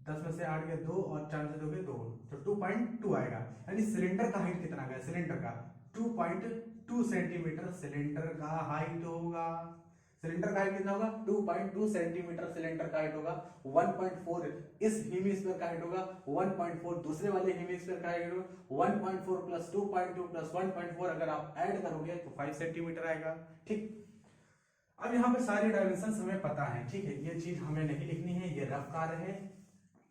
10 में से 8 गया 2 और 4 में से दोगे 2, तो 2.2 आएगा। यानी सिलेंडर का हाइट कितना गया? सिलेंडर का 2.2 सेंटीमीटर सिलेंडर का हाइट होगा। सिलेंडर का हाइट कितना होगा? 2.2 सेंटीमीटर सिलेंडर का हाइट होगा। 1.4 इस हेमिस्फीयर का हाइट होगा, 1.4 दूसरे वाले हेमिस्फीयर का हाइट होगा। 1.4 प्लस 2.2 प्लस 1.4 अगर आप ऐड करोगे तो 5 सेंटीमीटर आएगा। ठीक, अब यहाँ पे सारे डायमेंशंस हमें पता है। ठीक है, ये चीज हमें नहीं लिखनी है, ये रफ कार्य है।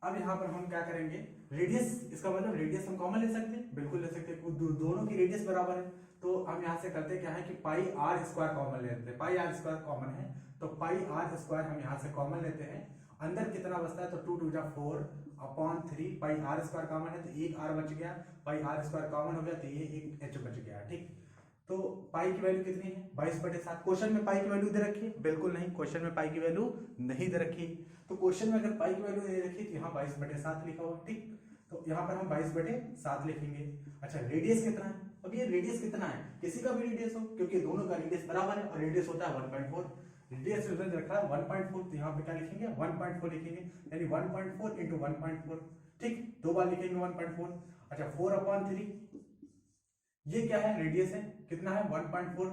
अब यहाँ पर हम क्या करेंगे? रेडियस, इसका मतलब रेडियस हम कॉमन ले सकते हैं, बिल्कुल ले सकते हैं, दोनों की रेडियस बराबर है। तो हम यहाँ से करते क्या है कि पाई आर स्क्वायर कॉमन लेते हैं। पाई आर स्क्वायर कॉमन है तो पाई आर स्क्वायर हम यहाँ से कॉमन लेते हैं। अंदर कितना बचता है? तो 2 2 जा 4 upon 3, pi are square common है तो एक आर बच गया, पाई आर स्क्वायर कॉमन हो गया तो ये एक एच बच गया। ठीक, तो पाई की वैल्यू कितनी है? 22/7। क्वेश्चन में पाई की वैल्यू दे रखी है? बिल्कुल नहीं, क्वेश्चन में पाई की वैल्यू नहीं दे रखी। तो क्वेश्चन में अगर पाई की वैल्यू दे रखी तो यहाँ 22/7 लिखा हुआ। ठीक, तो यहाँ पर हम 22/7 लिखेंगे। अच्छा, रेडियस कितना है? अब ये रेडियस कितना है? किसी का भी रेडियस हो, क्योंकि दोनों का रेडियस बराबर है और रेडियस होता है 1.4। रेडियस रखा है 1.4, तो यहाँ पे क्या लिखेंगे? 1.4 लिखेंगे, यानी 1.4 इंटू 1.4। ठीक, 2 बार लिखेंगे 1.4। अच्छा, 4/3 ये क्या है? रेडियस है, कितना है? 1.4।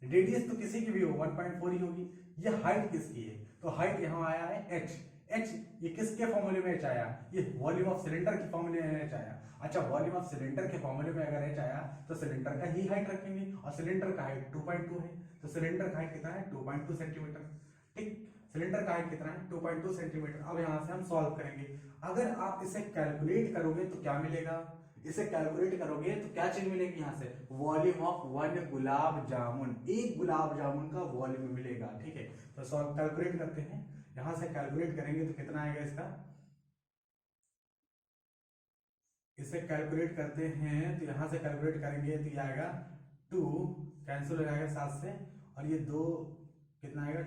रेडियस तो किसी की भी हो 1.4 ही होगी। ये हाइट किसकी है? तो हाइट यहाँ आया है h। h ये किसके फॉर्मूले में h आया? ये वॉल्यूम ऑफ सिलेंडर के फॉर्मूले में h आया। अच्छा, वॉल्यूम ऑफ सिलेंडर के फॉर्मूले में अगर h आया तो सिलेंडर का ही हाइट रखेंगे और सिलेंडर का हाइट 2.2 है, तो सिलेंडर का हाइट कितना है? 2.2 सेंटीमीटर। ठीक, सिलेंडर का हाइट कितना है? 2.2 सेंटीमीटर। अब यहाँ से हम सॉल्व करेंगे। अगर आप इसे कैलकुलेट करोगे तो क्या मिलेगा? इसे कैलकुलेट करोगे तो क्या चीज मिलेगी? यहाँ से वॉल्यूम ऑफ 1 गुलाब जामुन, एक गुलाब जामुन का वॉल्यूम मिलेगा। ठीक है, तो सॉल्व कैलकुलेट करते हैं। यहां से कैलकुलेट करेंगे तो कितना आएगा इसका? इसे कैलकुलेट करते हैं तो यहां से कैलकुलेट करेंगे तो ये आएगा 2 कैंसिल हो जाएगा 7 से, और ये 2 कितना आएगा?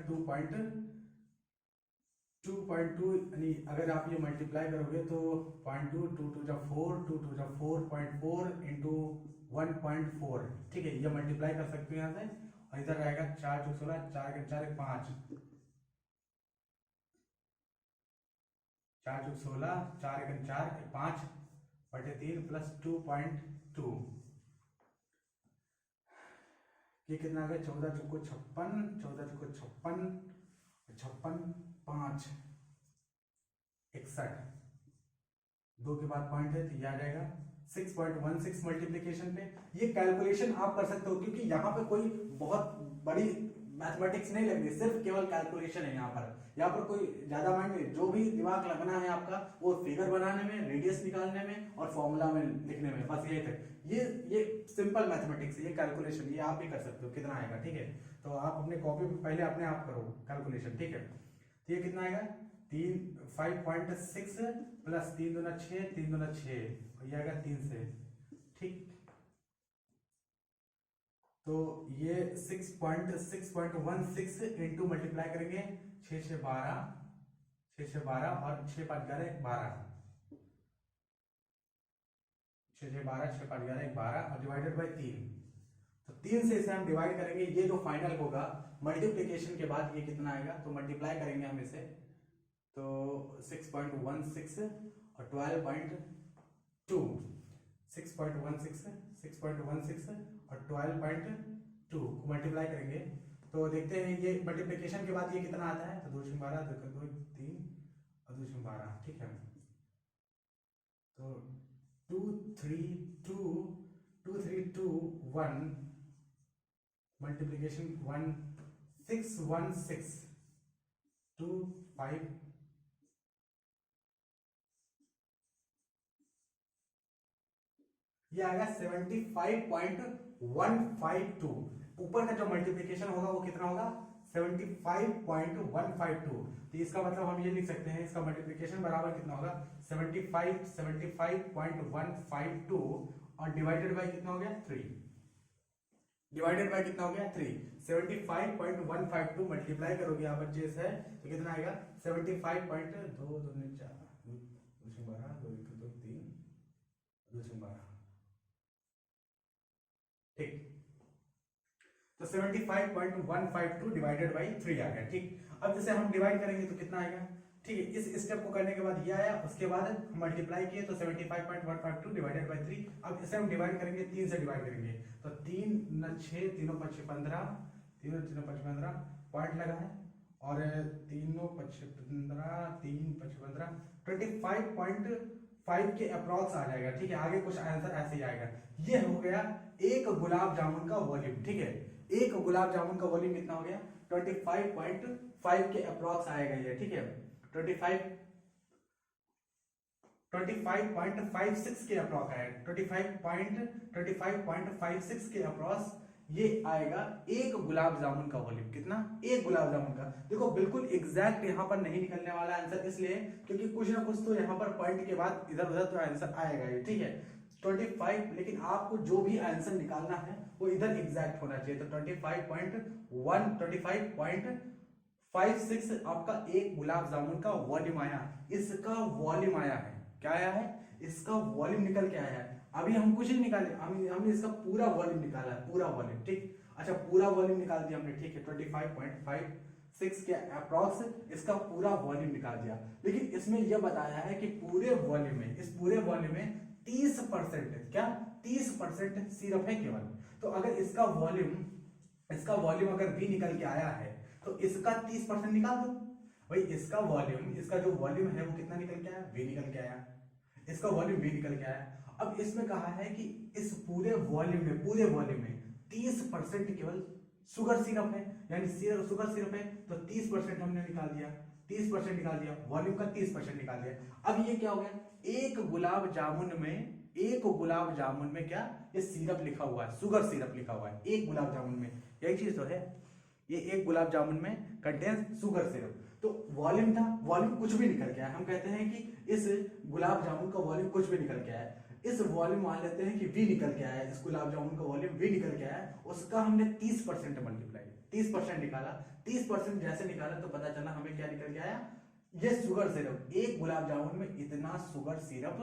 2.2 यानी अगर आप ये मल्टीप्लाई करोगे तो 0.2 2 2 जा 4 2 2 जा 4.4 इंटू 1.4। ठीक है, ये मल्टीप्लाई कर सकते हो यहाँ से, और इधर आएगा 4 2 16 4 के 4 5 4 2 16 4 1 4 5/3 प्लस 2.2, ये कितना आ गया? 14 चौको 56, 14 चौको 56, 56 5 61, 2 के बाद पॉइंट है तो ये आ जाएगा 6.16 मल्टीप्लीकेशन पे। ये कैलकुलेशन आप कर सकते हो क्योंकि यहाँ पे कोई बहुत बड़ी मैथमेटिक्स नहीं लगनी, सिर्फ केवल कैलकुलेशन है। यहाँ पर कोई ज्यादा माइंड नहीं, जो भी दिमाग लगना है आपका वो फिगर बनाने में, रेडियस निकालने में और फॉर्मूला में लिखने में, बस यही तक। ये सिंपल मैथमेटिक्स, ये कैलकुलेशन ये आप भी कर सकते हो कितना आएगा। ठीक है, तो आप अपने कॉपी पे पहले अपने आप करो कैलकुलेशन। ठीक है, तो ये कितना आएगा? 5.6 प्लस 3 दूना 6 3 दूना 6, ये आएगा 3 से। ठीक, तो ये 6.16 इंटू मल्टीप्लाई करेंगे 6 से 12 और 6 5 11 12, 6 12 6 5 11 12 और डिवाइडेड बाई 3। तो 3 से इसे हम डिवाइड करेंगे, ये जो फाइनल होगा मल्टीप्लिकेशन के बाद ये कितना आएगा, तो मल्टीप्लाई करेंगे हम इसे, तो 6.16 और 12.2, 6.16 6.16 और 12.2 को मल्टीप्लाई करेंगे तो देखते हैं ये मल्टीप्लिकेशन के बाद ये कितना आता है, तो 2 12 2 2 3 और 2 12, ठीक है। तो 2 3 2 2 3 2 1 मल्टीप्लिकेशन 1 6 1 6 2 5 ये आएगा 75.152। ऊपर का जो मल्टीप्लिकेशन होगा वो कितना होगा, 75.152। तो इसका मतलब हम ये लिख सकते हैं, इसका मल्टीप्लिकेशन बराबर कितना होगा, 75.152 और डिवाइडेड बाय कितना हो गया, 3। डिवाइडेड बाय कितना हो गया, 3। 75.152 मल्टीप्लाई करोगे यहाँ पर चेस है तो कितना आएगा, 75.2 ठीक। तो 75.152 डिवाइडेड बाई 3 आ गया, ठीक। अब जैसे हम डिवाइड करेंगे तो कितना आएगा, ठीक है। इस स्टेप को करने के बाद ये आया, उसके बाद हम मल्टीप्लाई किए तो 75.152 डिवाइडेड बाई 3। अब इसे हम डिवाइड करेंगे, 3 से डिवाइड करेंगे तो 3 9 6 3 5 15 3 3 5 15 पॉइंट लगा है और 3 5 15 3 5 15 25.5 के अप्रॉक्स आ जाएगा, ठीक है। आगे कुछ आंसर ऐसे ही आएगा। ये हो गया एक गुलाब जामुन का वॉल्यूम, ठीक है। एक गुलाब जामुन का वॉल्यूम कितना हो गया, 25.5 के अप्रॉक्स आएगा ये, ठीक है। 25.56 के अप्रॉक्स आएगा, 25.56 के अप्रॉक्स ये आएगा एक गुलाब जामुन का वॉल्यूम। कितना, एक गुलाब जामुन का। देखो बिल्कुल एग्जैक्ट यहाँ पर नहीं निकलने वाला आंसर, इसलिए क्योंकि कुछ ना कुछ तो यहाँ पर पॉइंट के बाद इधर उधर तो आंसर आएगा ये, ठीक है। 25, लेकिन आपको जो भी आंसर निकालना है वो इधर एग्जैक्ट होना चाहिए। तो 25.56 आपका एक गुलाब जामुन का वॉल्यूम आया। इसका वॉल्यूम आया है, क्या आया है, इसका वॉल्यूम निकल के आया है। अभी हम कुछ नहीं निकाले, हमने इसका पूरा वॉल्यूम निकाला है, पूरा वॉल्यूम, ठीक। अच्छा पूरा वॉल्यूम निकाल दिया हमने, ठीक है। 25.56 के अप्रॉक्स इसका पूरा वॉल्यूम निकाल दिया। लेकिन इसमें यह बताया है कि पूरे वॉल्यूम में, इस पूरे वॉल्यूम में 30% क्या, 30% सिरप है केवल। तो अगर इसका वॉल्यूम अगर भी निकल के आया है तो इसका 30% निकाल दो भाई। इसका वॉल्यूम, इसका जो वॉल्यूम है वो कितना निकल के आया, वी निकल के आया। इसका वॉल्यूम वी निकल के आया। अब इसमें कहा है कि इस पूरे वॉल्यूम में 30% केवल शुगर सिरप है, यानी शुगर सिरप है। तो 30% हमने निकाल दिया, 30% निकाल दिया, वॉल्यूम का 30% निकाल दिया। अब ये क्या हो गया, एक गुलाब जामुन में क्या, ये सिरप लिखा हुआ है, शुगर सिरप लिखा हुआ है एक गुलाब जामुन में। यही चीज तो है, ये एक गुलाब जामुन में कंटेन्स शुगर सिरप। तो वॉल्यूम था, वॉल्यूम कुछ भी निकल के आया। हम कहते हैं कि इस गुलाब जामुन का वॉल्यूम कुछ भी निकल के आया। इस वॉल्यूम मान लेते हैं कि v निकल के आया, इस गुलाब जामुन का वॉल्यूम v निकल के आया, उसका हमने 30% मल्टीप्लाई, 30% निकाला। 30% जैसे निकाला तो पता चला हमें क्या निकल के आया, ये शुगर सिरप। एक गुलाब जामुन में इतना शुगर सिरप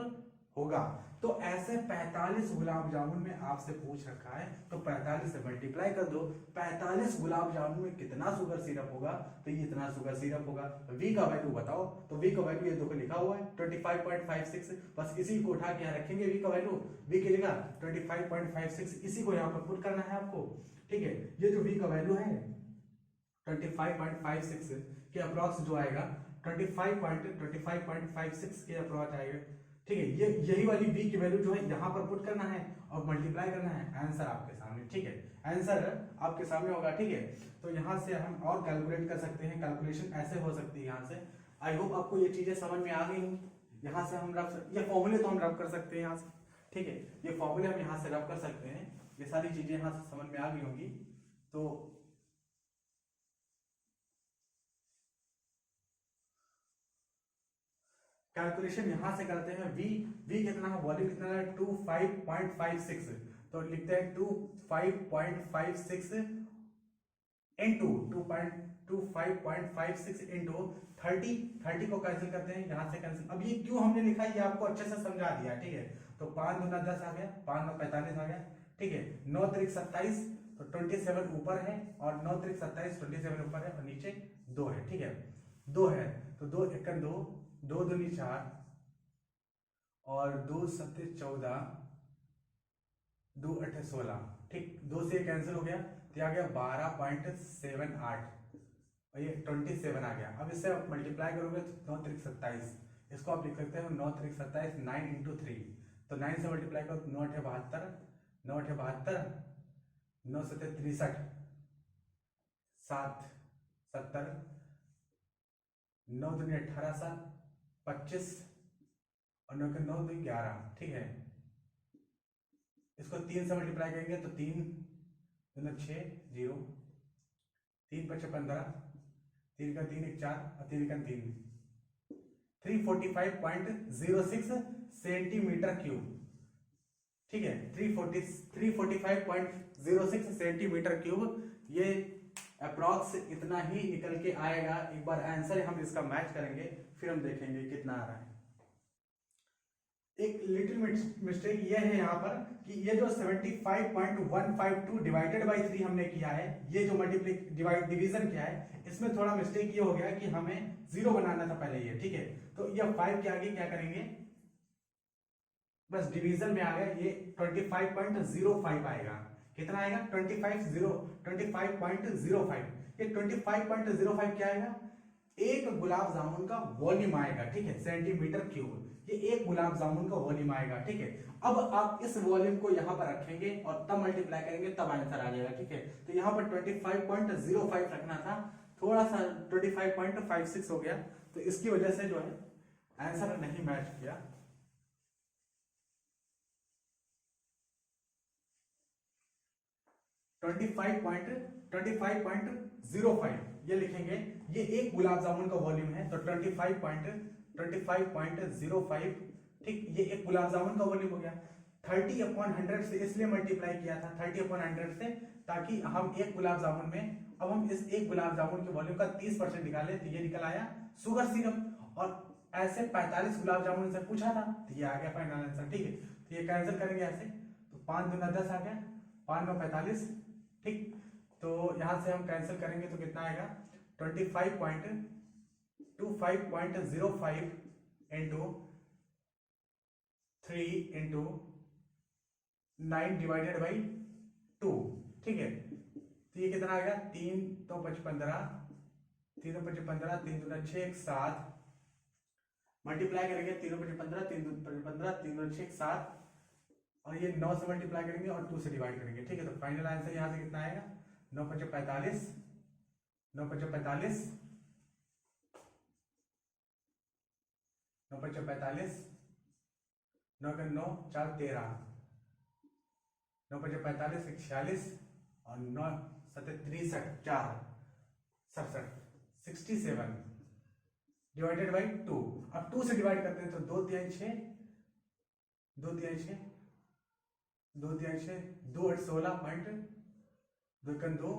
होगा। तो ऐसे 45 गुलाब जामुन में आपसे पूछ रखा है, तो 45 से मल्टीप्लाई कर दो। 45 गुलाब जामुन में कितना शुगर सिरप होगा, तो ये इतना शुगर सिरप होगा। तो v का वैल्यू बताओ, तो v का वैल्यू ये देखो लिखा हुआ है 25.56। बस इसी को उठा के यहाँ रखेंगे, v का वैल्यू, v की जगह 25.56, इसी को यहाँ पर पुट करना है आपको, ठीक है। ये जो v का वैल्यू है 25.56 के अप्रॉक्स जो आएगा, 25.56 के अप्रॉक्स आएगा, ठीक है। ये यही वाली v की वैल्यू जो है यहाँ पर पुट करना है और मल्टीप्लाई करना है। आंसर आपके सामने, ठीक है, आंसर आपके सामने होगा, ठीक है। तो यहाँ से हम और कैलकुलेट कर सकते हैं, कैलकुलेशन ऐसे हो सकती है यहाँ से। आई होप आपको ये चीजें समझ में आ गई होंगी। यहाँ से हम ये फॉर्मूले तो हम रब कर सकते हैं यहाँ से, ठीक है। ये फॉर्मूले हम यहाँ से रब कर सकते हैं, ये सारी चीजें यहाँ से समझ में आ गई होंगी। तो कैलकुलेशन यहां से करते हैं। v कितना है, वॉल्यूम कितना है, 25.56। तो लिखते हैं 25.56 इंटू 25.56 इंटू 30 को कैंसिल करते हैं, यहां से कैंसिल। अब ये क्यों हमने लिखा है ये आपको अच्छे से समझा दिया, ठीक है। तो तो 5 दूना 10 आ गया, 5 9 45 आ गया, ठीक है। 9 त्रिक 27, तो 27 ऊपर है, और 9 त्रिक 27 27 ऊपर है, और नीचे 2 है, ठीक है। 2 है तो 2 एकन 2, 2 दूनी 4, और 2 सत्ते 14, 2 अठे 16, ठीक। 2 से कैंसिल हो गया, तो आ गया 12.78, और ये 27 आ गया। अब इससे आप मल्टीप्लाई करोगे तो 9 त्रिक 27, इसको आप लिख सकते हो 9 त्रिक 27 9 इंटू 3, तो 9 से मल्टीप्लाई करो, 9 अठे 72, 9 अठे 72, 9 सत्ते 63, 7 70, 9 दूनी 18 7 25, और 9 के 9 2 11, ठीक है। इसको 3 से मल्टीप्लाई करेंगे तो 3 2 6 0, 3 5 15, 3 का 3 1 4, और 3 का 3, 345.06 सेंटीमीटर क्यूब, ठीक है। 345.06 सेंटीमीटर क्यूब, ये अप्रॉक्स इतना ही निकल के आएगा। एक बार आंसर हम इसका मैच करेंगे, फिर हम देखेंगे कितना आ रहा है। एक लिटिल मिस्टेक ये है यहाँ पर कि ये जो 75.152 डिवाइडेड बाई 3 हमने किया है, ये जो डिवीजन किया है, इसमें थोड़ा मिस्टेक ये हो गया कि हमें 0 बनाना था पहले ये, ठीक है। तो ये 5 के आगे क्या करेंगे, बस डिवीजन में आ गया, ये 25.05 आएगा। कितना आएगा 25.05। ये 25.05 क्या आएगा, एक गुलाब जामुन का वॉल्यूम आएगा, ठीक है, सेंटीमीटर क्यूब। ये एक गुलाब जामुन का वॉल्यूम आएगा, ठीक है। अब आप इस वॉल्यूम को यहां पर रखेंगे और तब मल्टीप्लाई करेंगे, तब आंसर आ जाएगा, ठीक है। तो यहां पर 25.05 रखना था, थोड़ा सा 25.56 हो गया, तो इसकी वजह से जो है आंसर नहीं मैच किया। .25.05 ये लिखेंगे, ये एक गुलाब जामुन का वॉल्यूम है, तो 25.05, ठीक। ये एक गुलाब जामुन का वॉल्यूम हो गया। 30/100 से इसलिए मल्टीप्लाई किया था 30/100 से, ताकि हम एक गुलाब जामुन में, अब हम इस एक गुलाब जामुन के वॉल्यूम का 30% निकाले, तो ये निकल आया शुगर सिरप। और ऐसे 45 गुलाब जामुन से पूछा था, तो ये आ गया फाइनल आंसर, ठीक है। तो ये कैंसिल करेंगे ऐसे, तो 5 दूना 10 आ गया, 5 9 45, ठीक। तो यहां से हम कैंसिल करेंगे तो कितना आएगा 25.05 इंटू 3 इंटू 9 डिवाइडेड बाई 2, ठीक है। तो ये कितना आएगा 3 तो 15, 3 तो 15, 3 दूना 6 7, मल्टीप्लाई करेंगे 3 5 15, 3 15, 3 6 7, और ये 9 से मल्टीप्लाई करेंगे और 2 से डिवाइड करेंगे, ठीक है। तो फाइनल आंसर यहां से कितना आएगा 9 5 45, 9 5 45, 9 5 45, 9 का 9 4 13, 9 5 45 46, और 9 7 63 4 67 67 डिवाइडेड बाई 2। अब 2 से डिवाइड करते हैं तो 2 3 6, 2 3 6, 2 3 6, 2 8 16 पॉइंट, 2 1 2,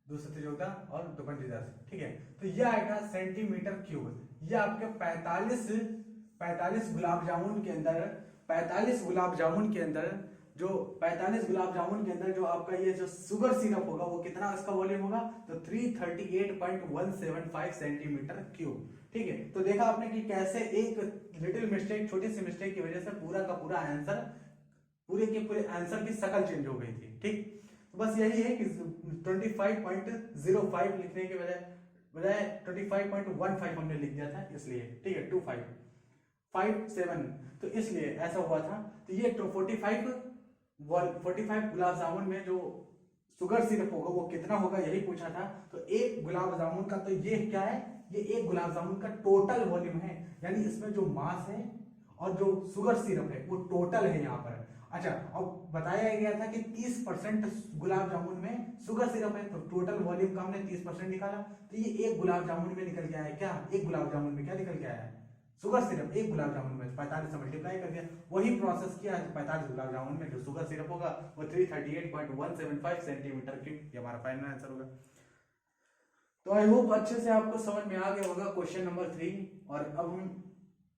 2 7 14, और 2 5 10, ठीक है। तो यह आएगा सेंटीमीटर क्यूब। ये आपके 45 गुलाब जामुन के अंदर, 45 गुलाब जामुन के अंदर जो 45 गुलाब जामुन के अंदर जो आपका ये जो शुगर सिरप होगा, वो कितना इसका वॉल्यूम होगा, तो 338.175 सेंटीमीटर क्यूब, ठीक है। तो देखा आपने कि कैसे एक लिटिल मिस्टेक, छोटी सी मिस्टेक की वजह से पूरा का पूरा आंसर, पूरे के पूरे आंसर की शक्ल चेंज हो गई थी, ठीक। तो बस यही है कि 25.05 लिखने के बजाय 25.15 हमने लिख दिया था, इसलिए, ठीक है। 2557, तो इसलिए ऐसा हुआ था। तो ये 45 गुलाब जामुन में जो शुगर सिरप होगा वो कितना होगा, यही पूछा था। तो एक गुलाब जामुन का, तो ये क्या है, ये एक गुलाब जामुन का टोटल वॉल्यूम है, यानी इसमें जो मास है और जो शुगर सिरप है वो टोटल है यहाँ पर। अच्छा, अब बताया गया था कि 30% गुलाब जामुन में शुगर सिरप है, तो टोटल वॉल्यूम का हमने 30% निकाला। तो ये एक गुलाब जामुन में निकल के आया क्या, एक गुलाब जामुन में क्या निकल के आया, शुगर सिरप। एक गुलाब जामुन में 45 से मल्टीप्लाई कर दिया, वही प्रोसेस किया है। 45 गुलाब जामुन में जो शुगर सिरप होगा वो 338.175 सेंटीमीटर क्यूब, ये हमारा फाइनल आंसर होगा। तो आई होप अच्छे से आपको समझ में आ गया होगा क्वेश्चन नंबर 3। और अब हम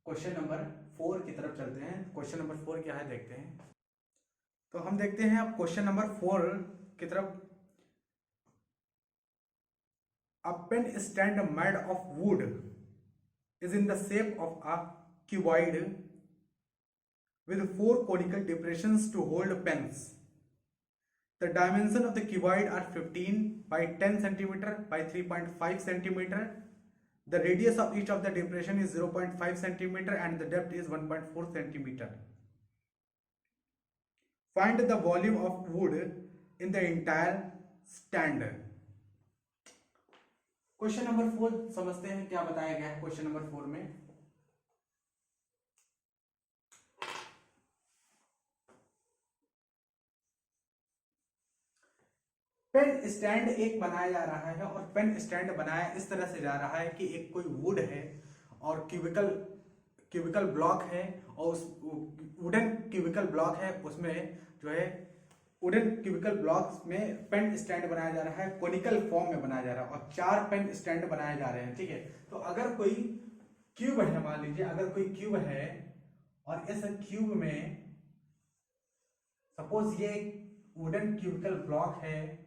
क्वेश्चन नंबर 4 की तरफ चलते हैं। क्वेश्चन नंबर 4 क्या है देखते हैं। तो हम देखते हैं अब क्वेश्चन नंबर 4 की तरफ। A pen stand made of wood is in the shape of a cuboid with 4 conical depressions to hold pens. The dimensions of the cuboid are 15 by 10 centimeter by 3.5 centimeter. The radius of each of the depression is 0.5 centimeter and the depth is 1.4 centimeter. Find the volume of wood in the entire stand. Question number 4 समझते हैं क्या बताया गया है question number 4 में। Pen stand एक बनाया जा रहा है और पेन स्टैंड बनाया इस तरह से जा रहा है कि एक कोई वुड है और क्यूबिकल ब्लॉक है और उस वुडन क्यूबिकल ब्लॉक है, उसमें जो है वुडन क्यूबिकल ब्लॉक्स में पेन स्टैंड बनाया जा रहा है, कोनिकल फॉर्म में बनाया जा रहा है और 4 पेन स्टैंड बनाए जा रहे हैं। ठीक है, तो अगर कोई क्यूब है, मान लीजिए अगर कोई क्यूब है और इस क्यूब में सपोज ये वुडन क्यूबिकल ब्लॉक है,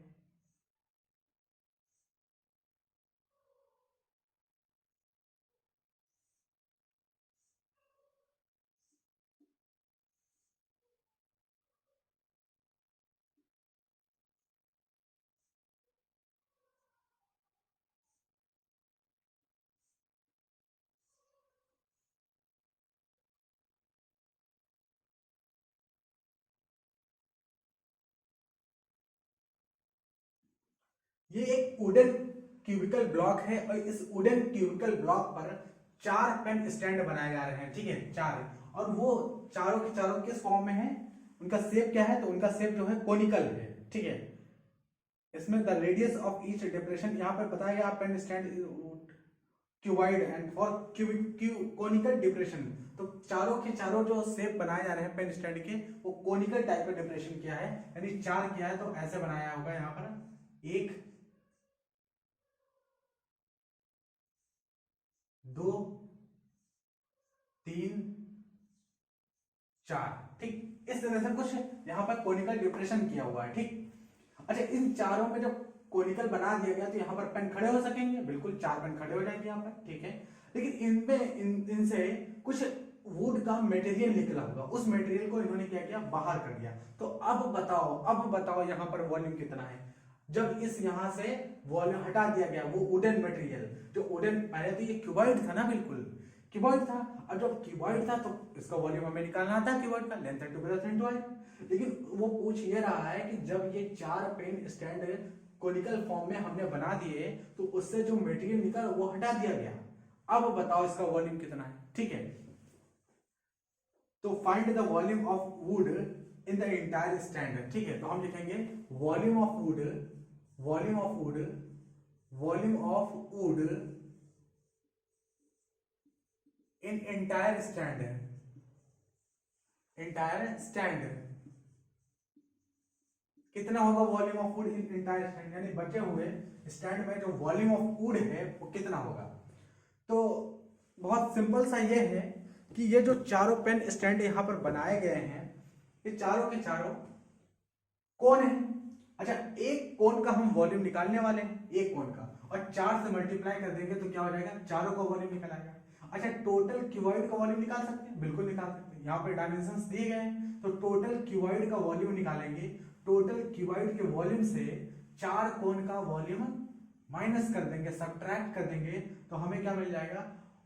ये एक वुडन क्यूबिकल ब्लॉक है और इस वुडन क्यूबिकल ब्लॉक पर 4 पेन स्टैंड बनाए जा रहे हैं। ठीक है, 4, और वो चारों के चारों किस फॉर्म में है, उनका शेप क्या है, तो उनका शेप जो है कोनिकल है। ठीक है, इसमें the radius of each depression यहाँ पर बताया गया pen stand cuboid and four conical depression. तो चारों के चारों जो शेप बनाए जा रहे हैं पेन स्टैंड के वो कोनिकल टाइप का डिप्रेशन किया है, यानी 4 किया है, तो ऐसे बनाया होगा यहाँ पर 1 2 3 4। ठीक, इस तरह से कुछ यहाँ पर कोनिकल डिप्रेशन किया हुआ है। ठीक, अच्छा इन चारों में जब कोनिकल बना दिया गया तो यहाँ पर पेन खड़े हो सकेंगे, बिल्कुल 4 पेन खड़े हो जाएंगे यहाँ पर। ठीक है, लेकिन इनमें इनसे कुछ वुड का मटेरियल निकला होगा, उस मटेरियल को इन्होंने क्या किया, बाहर कर दिया। तो अब बताओ यहाँ पर वॉल्यूम कितना है। जब इस यहाँ से वॉल्यूम हटा दिया गया, वो वुडन मटेरियल जो वुडन, पहले तो ये क्यूबॉइड था ना, बिल्कुल क्यूबॉइड था, और जब क्यूबॉइड था तो इसका वॉल्यूम हमें निकालना था क्यूबॉइड का, length into breadth into height. लेकिन वो पूछ ये रहा है कि जब ये 4 पेन स्टैंड कोनिकल फॉर्म में हमने बना दिए तो उससे जो मटेरियल निकला वो हटा दिया गया। अब बताओ इसका वॉल्यूम कितना है। ठीक है, तो find the volume of would in the entire stand. ठीक है, तो हम लिखेंगे volume of would in entire stand कितना होगा volume of would in entire stand, यानी बचे हुए स्टैंड में जो वॉल्यूम ऑफ वुड है वो कितना होगा। तो बहुत सिंपल सा ये है कि ये जो चारों पेन स्टैंड यहाँ पर बनाए गए हैं, ये चारों के चारों कोन है। अच्छा, एक कोन का हम वॉल्यूम निकालने वाले हैं, एक कोन का, और 4 से मल्टीप्लाई कर देंगे तो क्या हो जाएगा, चारों का वॉल्यूम निकल आएगा। अच्छा, टोटल क्यूबॉइड का वॉल्यूम निकाल सकते हैं, बिल्कुल निकाल सकते हैं, यहाँ पे डायमेंशंस दिए गए हैं, तो टोटल क्यूबॉइड का वॉल्यूम निकालेंगे। टोटल क्यूबॉइड के वॉल्यूम से 4 कोन का वॉल्यूम माइनस कर देंगे, सब्ट्रैक्ट कर देंगे, तो हमें क्या मिल जाएगा,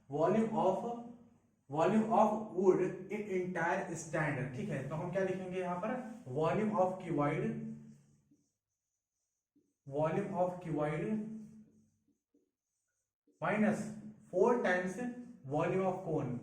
volume of would in entire stand. ठीक है, तो हम क्या लिखेंगे यहाँ पर, volume of cuboid minus 4 times volume of कोन।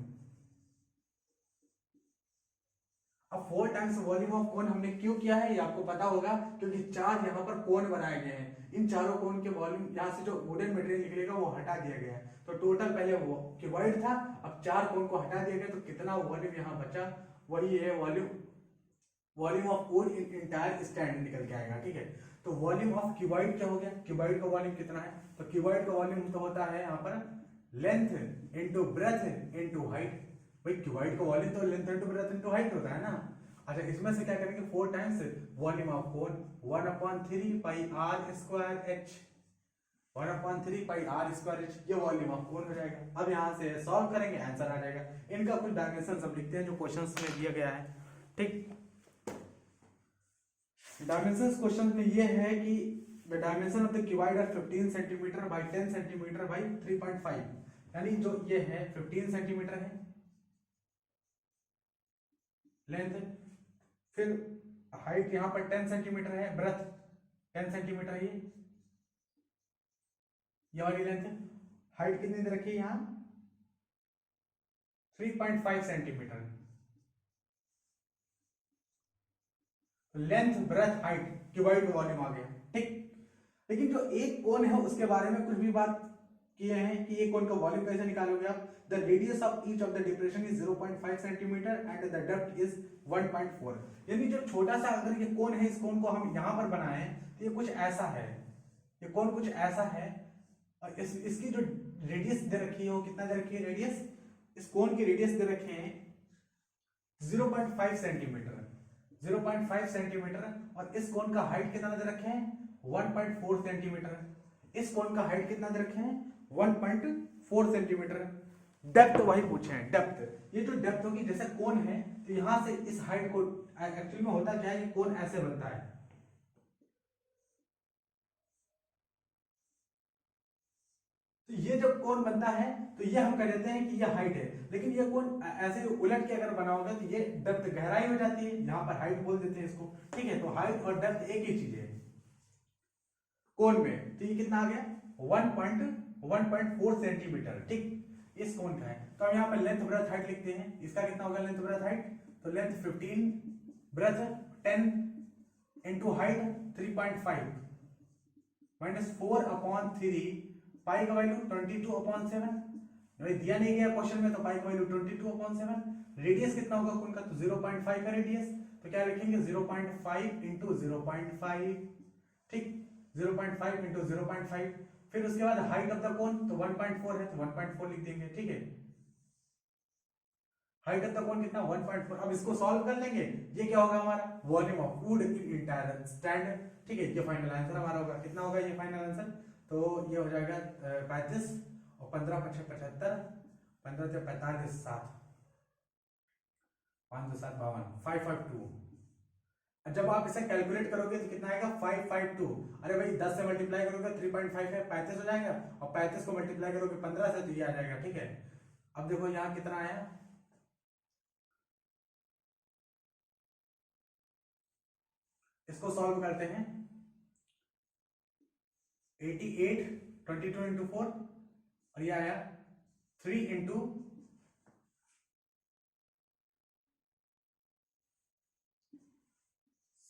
अब 4 टाइम्स वॉल्यूम ऑफ कोन हमने क्यों किया है ये आपको पता होगा, क्योंकि 4 यहाँ पर कोन बनाए गए हैं। इन चारों कोन के वॉल्यूम, यहाँ से जो वुडन मटेरियल निकलेगा वो हटा दिया गया है, तो टोटल पहले वो क्यूबॉइड था, अब 4 कोन को हटा दिया गया, तो कितना वॉल्यूम यहाँ बचा, वही है volume of would in entire stand निकल के आएगा। ठीक है, तो वॉल्यूम ऑफ क्यूबॉइड क्या हो गया, क्यूबॉइड का वॉल्यूम कितना है, तो क्यूबॉइड का वॉल्यूम तो होता है यहाँ पर length into breadth into height. भाई क्यूबाइड का वॉल्यूम तो length into breadth into height होता है ना। अच्छा इसमें से क्या करेंगे 4 times volume of cone 1/3 pi are square H 1/3 pi are square H, ये वॉल्यूम ऑफ कोन हो जाएगा। अब यहाँ से सॉल्व करेंगे आंसर आ जाएगा। इनका कुछ डायमेंशन सब लिखते हैं जो क्वेश्चंस में दिया गया है। ठीक, डायमेंशंस क्वेश्चन में ये है कि the dimension of the cuboid are 15 centimetre by 10 centimetre by 3.5, यानी जो ये है 15 सेंटीमीटर है लेंथ, फिर हाइट यहाँ पर 10 सेंटीमीटर है, ब्रेथ 10 सेंटीमीटर है, ये वाली लेंथ है। हाइट कितनी दे रखी है यहाँ 3.5 centimetre. Length breadth height cuboid volume आ गया। ठीक, लेकिन जो एक कोण है उसके बारे में कुछ भी बात किए हैं कि एक कोण का वॉल्यूम कैसे निकालोगे आप। The radius of each of the depression is 0.5 centimetre and the depth is 1.4, यानी जो छोटा सा अगर ये कोण है, इस कोण को हम यहां पर बनाए तो ये कुछ ऐसा है, ये कोण कुछ ऐसा है। और इसकी जो रेडियस दे रखी है वो कितना दे रखी है रेडियस, इस कोण की रेडियस दे रखे हैं 0.5 सेंटीमीटर, 0.5 सेंटीमीटर। और इस कोण का हाइट कितना दे रखे हैं 1.4 सेंटीमीटर। इस कोण का हाइट कितना दे रखे हैं 1.4 सेंटीमीटर। डेप्थ वही पूछे हैं, डेप्थ। ये जो डेप्थ होगी जैसे कोण है तो यहां से इस हाइट को, एक्चुअली में होता क्या है, ये कोण ऐसे बनता है, तो ये जब कोण बनता है तो ये हम कह देते हैं कि ये हाइट है। लेकिन ये कोण ऐसे उलट के अगर बना होगा तो ये डेप्थ गहराई हो जाती है, यहां पर हाइट बोल देते हैं इसको। ठीक है, तो हाइट और डेप्थ एक ही चीज है कोण में। तो ये कितना आ गया 1.4 सेंटीमीटर। ठीक, इस कोण का है। तो हम यहाँ पर लेंथ ब्रेथ हाइट लिखते हैं। इसका कितना होगा लेंथ ब्रेथ हाइट, तो length 15, breadth 10 into height 3.5 minus 4/3, pi का वैल्यू 22/7, दिया नहीं गया क्वेश्चन में तो पाई का वैल्यू 22/7। रेडियस कितना होगा कोण का, तो 0.5 का रेडियस, तो क्या लिखेंगे 0.5 इंटू 0.5। ठीक, 0.5 इंटू 0.5। फिर उसके बाद हाइट ऑफ द कोन तो 1.4 है तो 1.4 लिख देंगे। ठीक है, हाइट ऑफ द कोन कितना 1.4। अब इसको सॉल्व कर लेंगे, ये क्या होगा हमारा volume of would in entire stand. ठीक है, ये फाइनल आंसर हमारा होगा। कितना होगा ये फाइनल आंसर, तो ये हो जाएगा 35 और 15 × 5 = 75, 15 × 45 7, 5 × 7 52, 552। जब आप इसे कैलकुलेट करोगे तो कितना आएगा 552। अरे भाई 10 से मल्टीप्लाई करोगे 3.5 है 35 हो जाएगा, और 35 को मल्टीप्लाई करोगे 15 से तो ये आ जाएगा। ठीक है, अब देखो यहाँ कितना आया, इसको सॉल्व करते हैं। 88 22 इंटू 4, और ये आया 3 इंटू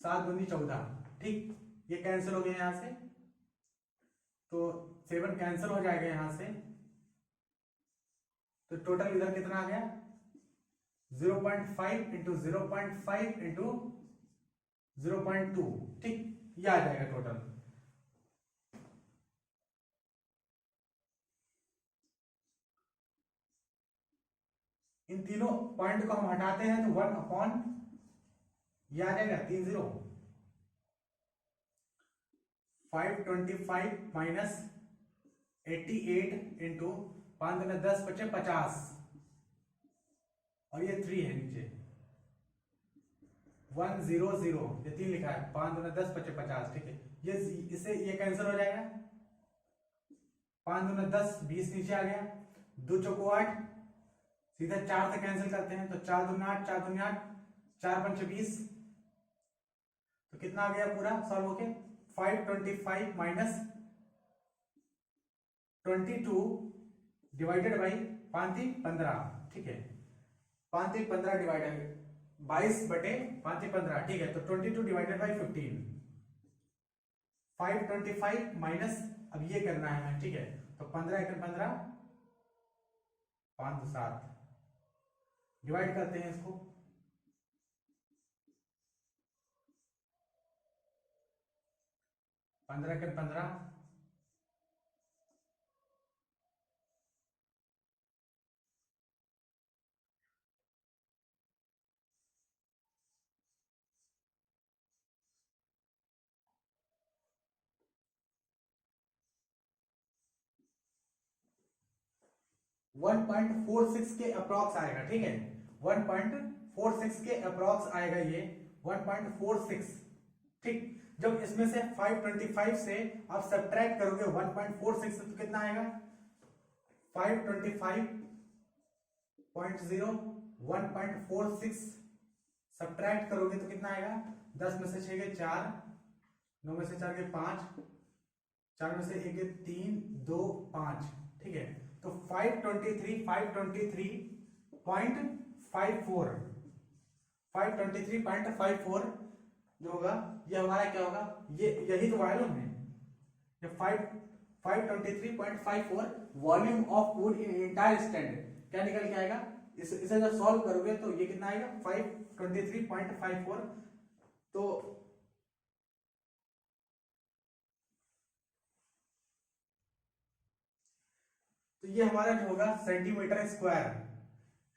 7 दूनी 14। ठीक, ये कैंसिल हो गया यहां से, तो 7 कैंसिल हो जाएगा यहां से, तो टोटल इधर कितना आ गया 0.5 इंटू 0.5 इंटू 0.2। ठीक, ये आ जाएगा टोटल। इन तीनों पॉइंट को हम हटाते हैं तो 1/, ये आ जाएगा 30, 525 माइनस 88 इंटू 5 × 10 = 50, और ये 3 है नीचे 100, ये 3 लिखा है, 5 × 10 = 50। ठीक है, ये इससे ये कैंसिल हो जाएगा, 5 × 10 20 नीचे आ गया, 2 चौको 8, सीधा 4 से कैंसिल करते हैं तो 4 दूनी 8, 4 दूनी 8, 4 पंच 20, तो कितना आ गया पूरा सॉल्व होके 525 माइनस 22 डिवाइडेड बाई 5×3 = 15। ठीक है, 5×3 = 15 डिवाइडेड 22/5×3 = 15। ठीक है, तो 22 डिवाइडेड बाई 15, 525 माइनस, अब ये करना है हमें। ठीक है, तो 15 × 15 5 × 7, डिवाइड करते हैं इसको, 15 × 15 1.46 के अप्रॉक्स आएगा, ठीक है, 1.46 के अप्रॉक्स आएगा ये 1.46, ठीक। जब इसमें से 525 से आप सब्ट्रैक्ट करोगे 1.46 से तो कितना आएगा 525.0 1.46 सब्ट्रैक्ट करोगे तो कितना आएगा 10 में से 6 के 4, 9 में से 4 के 5, 4 में से 1 के 3, 2, 5, ठीक है। तो 523.54 जो होगा ये हमारा क्या होगा, ये यही तो वॉल्यूम है, ये 523.54 volume of would in entire stand क्या निकल के आएगा, इसे जब सॉल्व करोगे तो ये कितना आएगा 523.54। तो ये हमारा जो होगा सेंटीमीटर स्क्वायर,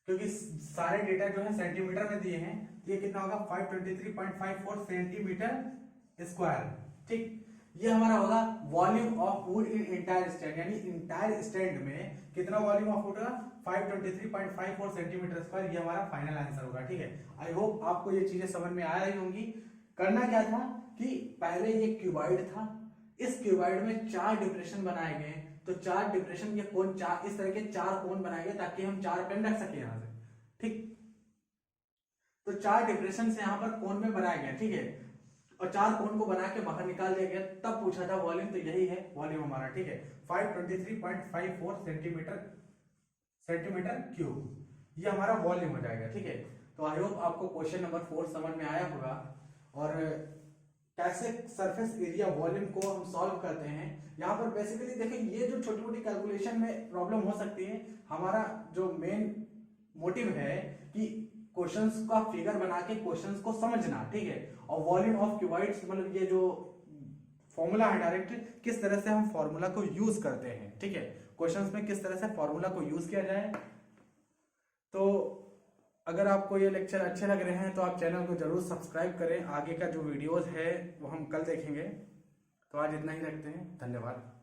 क्योंकि सारे डेटा जो है सेंटीमीटर में दिए हैं, ये कितना होगा 523.54 सेंटीमीटर स्क्वायर, ठीक। ये हमारा होगा volume of would in entire stand, यानी एंटायर स्टैंड में कितना वॉल्यूम ऑफ वुड होगा 523.54 सेंटीमीटर स्क्वायर, ये हमारा फाइनल आंसर होगा, ठीक है। आई होप आपको ये चीजें समझ में आ रही होंगी। करना क्या था कि पहले ये क्यूबॉइड था, इस क्यूबॉइड में 4 डिप्रेशन बनाए गए, तो 4 डिप्रेशन के कोण, 4 इस तरह के 4 कोण बनाए गए ताकि हम 4 पेन रख सके यहां से, ठीक। तो 4 डिप्रेशन से यहां पर कोण में बनाया गया, ठीक है, और 4 कोण को बना के बाहर निकाल दिया गया, तब पूछा था वॉल्यूम, तो यही है वॉल्यूम हमारा, ठीक है, 523.54 सेंटीमीटर क्यूब, ये हमारा वॉल्यूम हो जाएगा, ठीक है। तो आई होप आपको क्वेश्चन नंबर 4 समझ में आया होगा, और कैसे सरफेस एरिया वॉल्यूम को हम सॉल्व करते हैं। यहाँ पर बेसिकली देखिए ये जो छोटी मोटी कैलकुलेशन में प्रॉब्लम हो सकती है, हमारा जो मेन मोटिव है कि क्वेश्चंस का फिगर बना के क्वेश्चंस को समझना, ठीक है, और वॉल्यूम ऑफ क्यूबॉइड्स मतलब ये जो फॉर्मूला है डायरेक्ट किस तरह से हम फॉर्मूला को यूज करते हैं, ठीक है, क्वेश्चंस में किस तरह से फॉर्मूला को यूज किया जाए। तो अगर आपको ये लेक्चर अच्छे लग रहे हैं तो आप चैनल को जरूर सब्सक्राइब करें, आगे का जो वीडियोस है वो हम कल देखेंगे। तो आज इतना ही रखते हैं, धन्यवाद।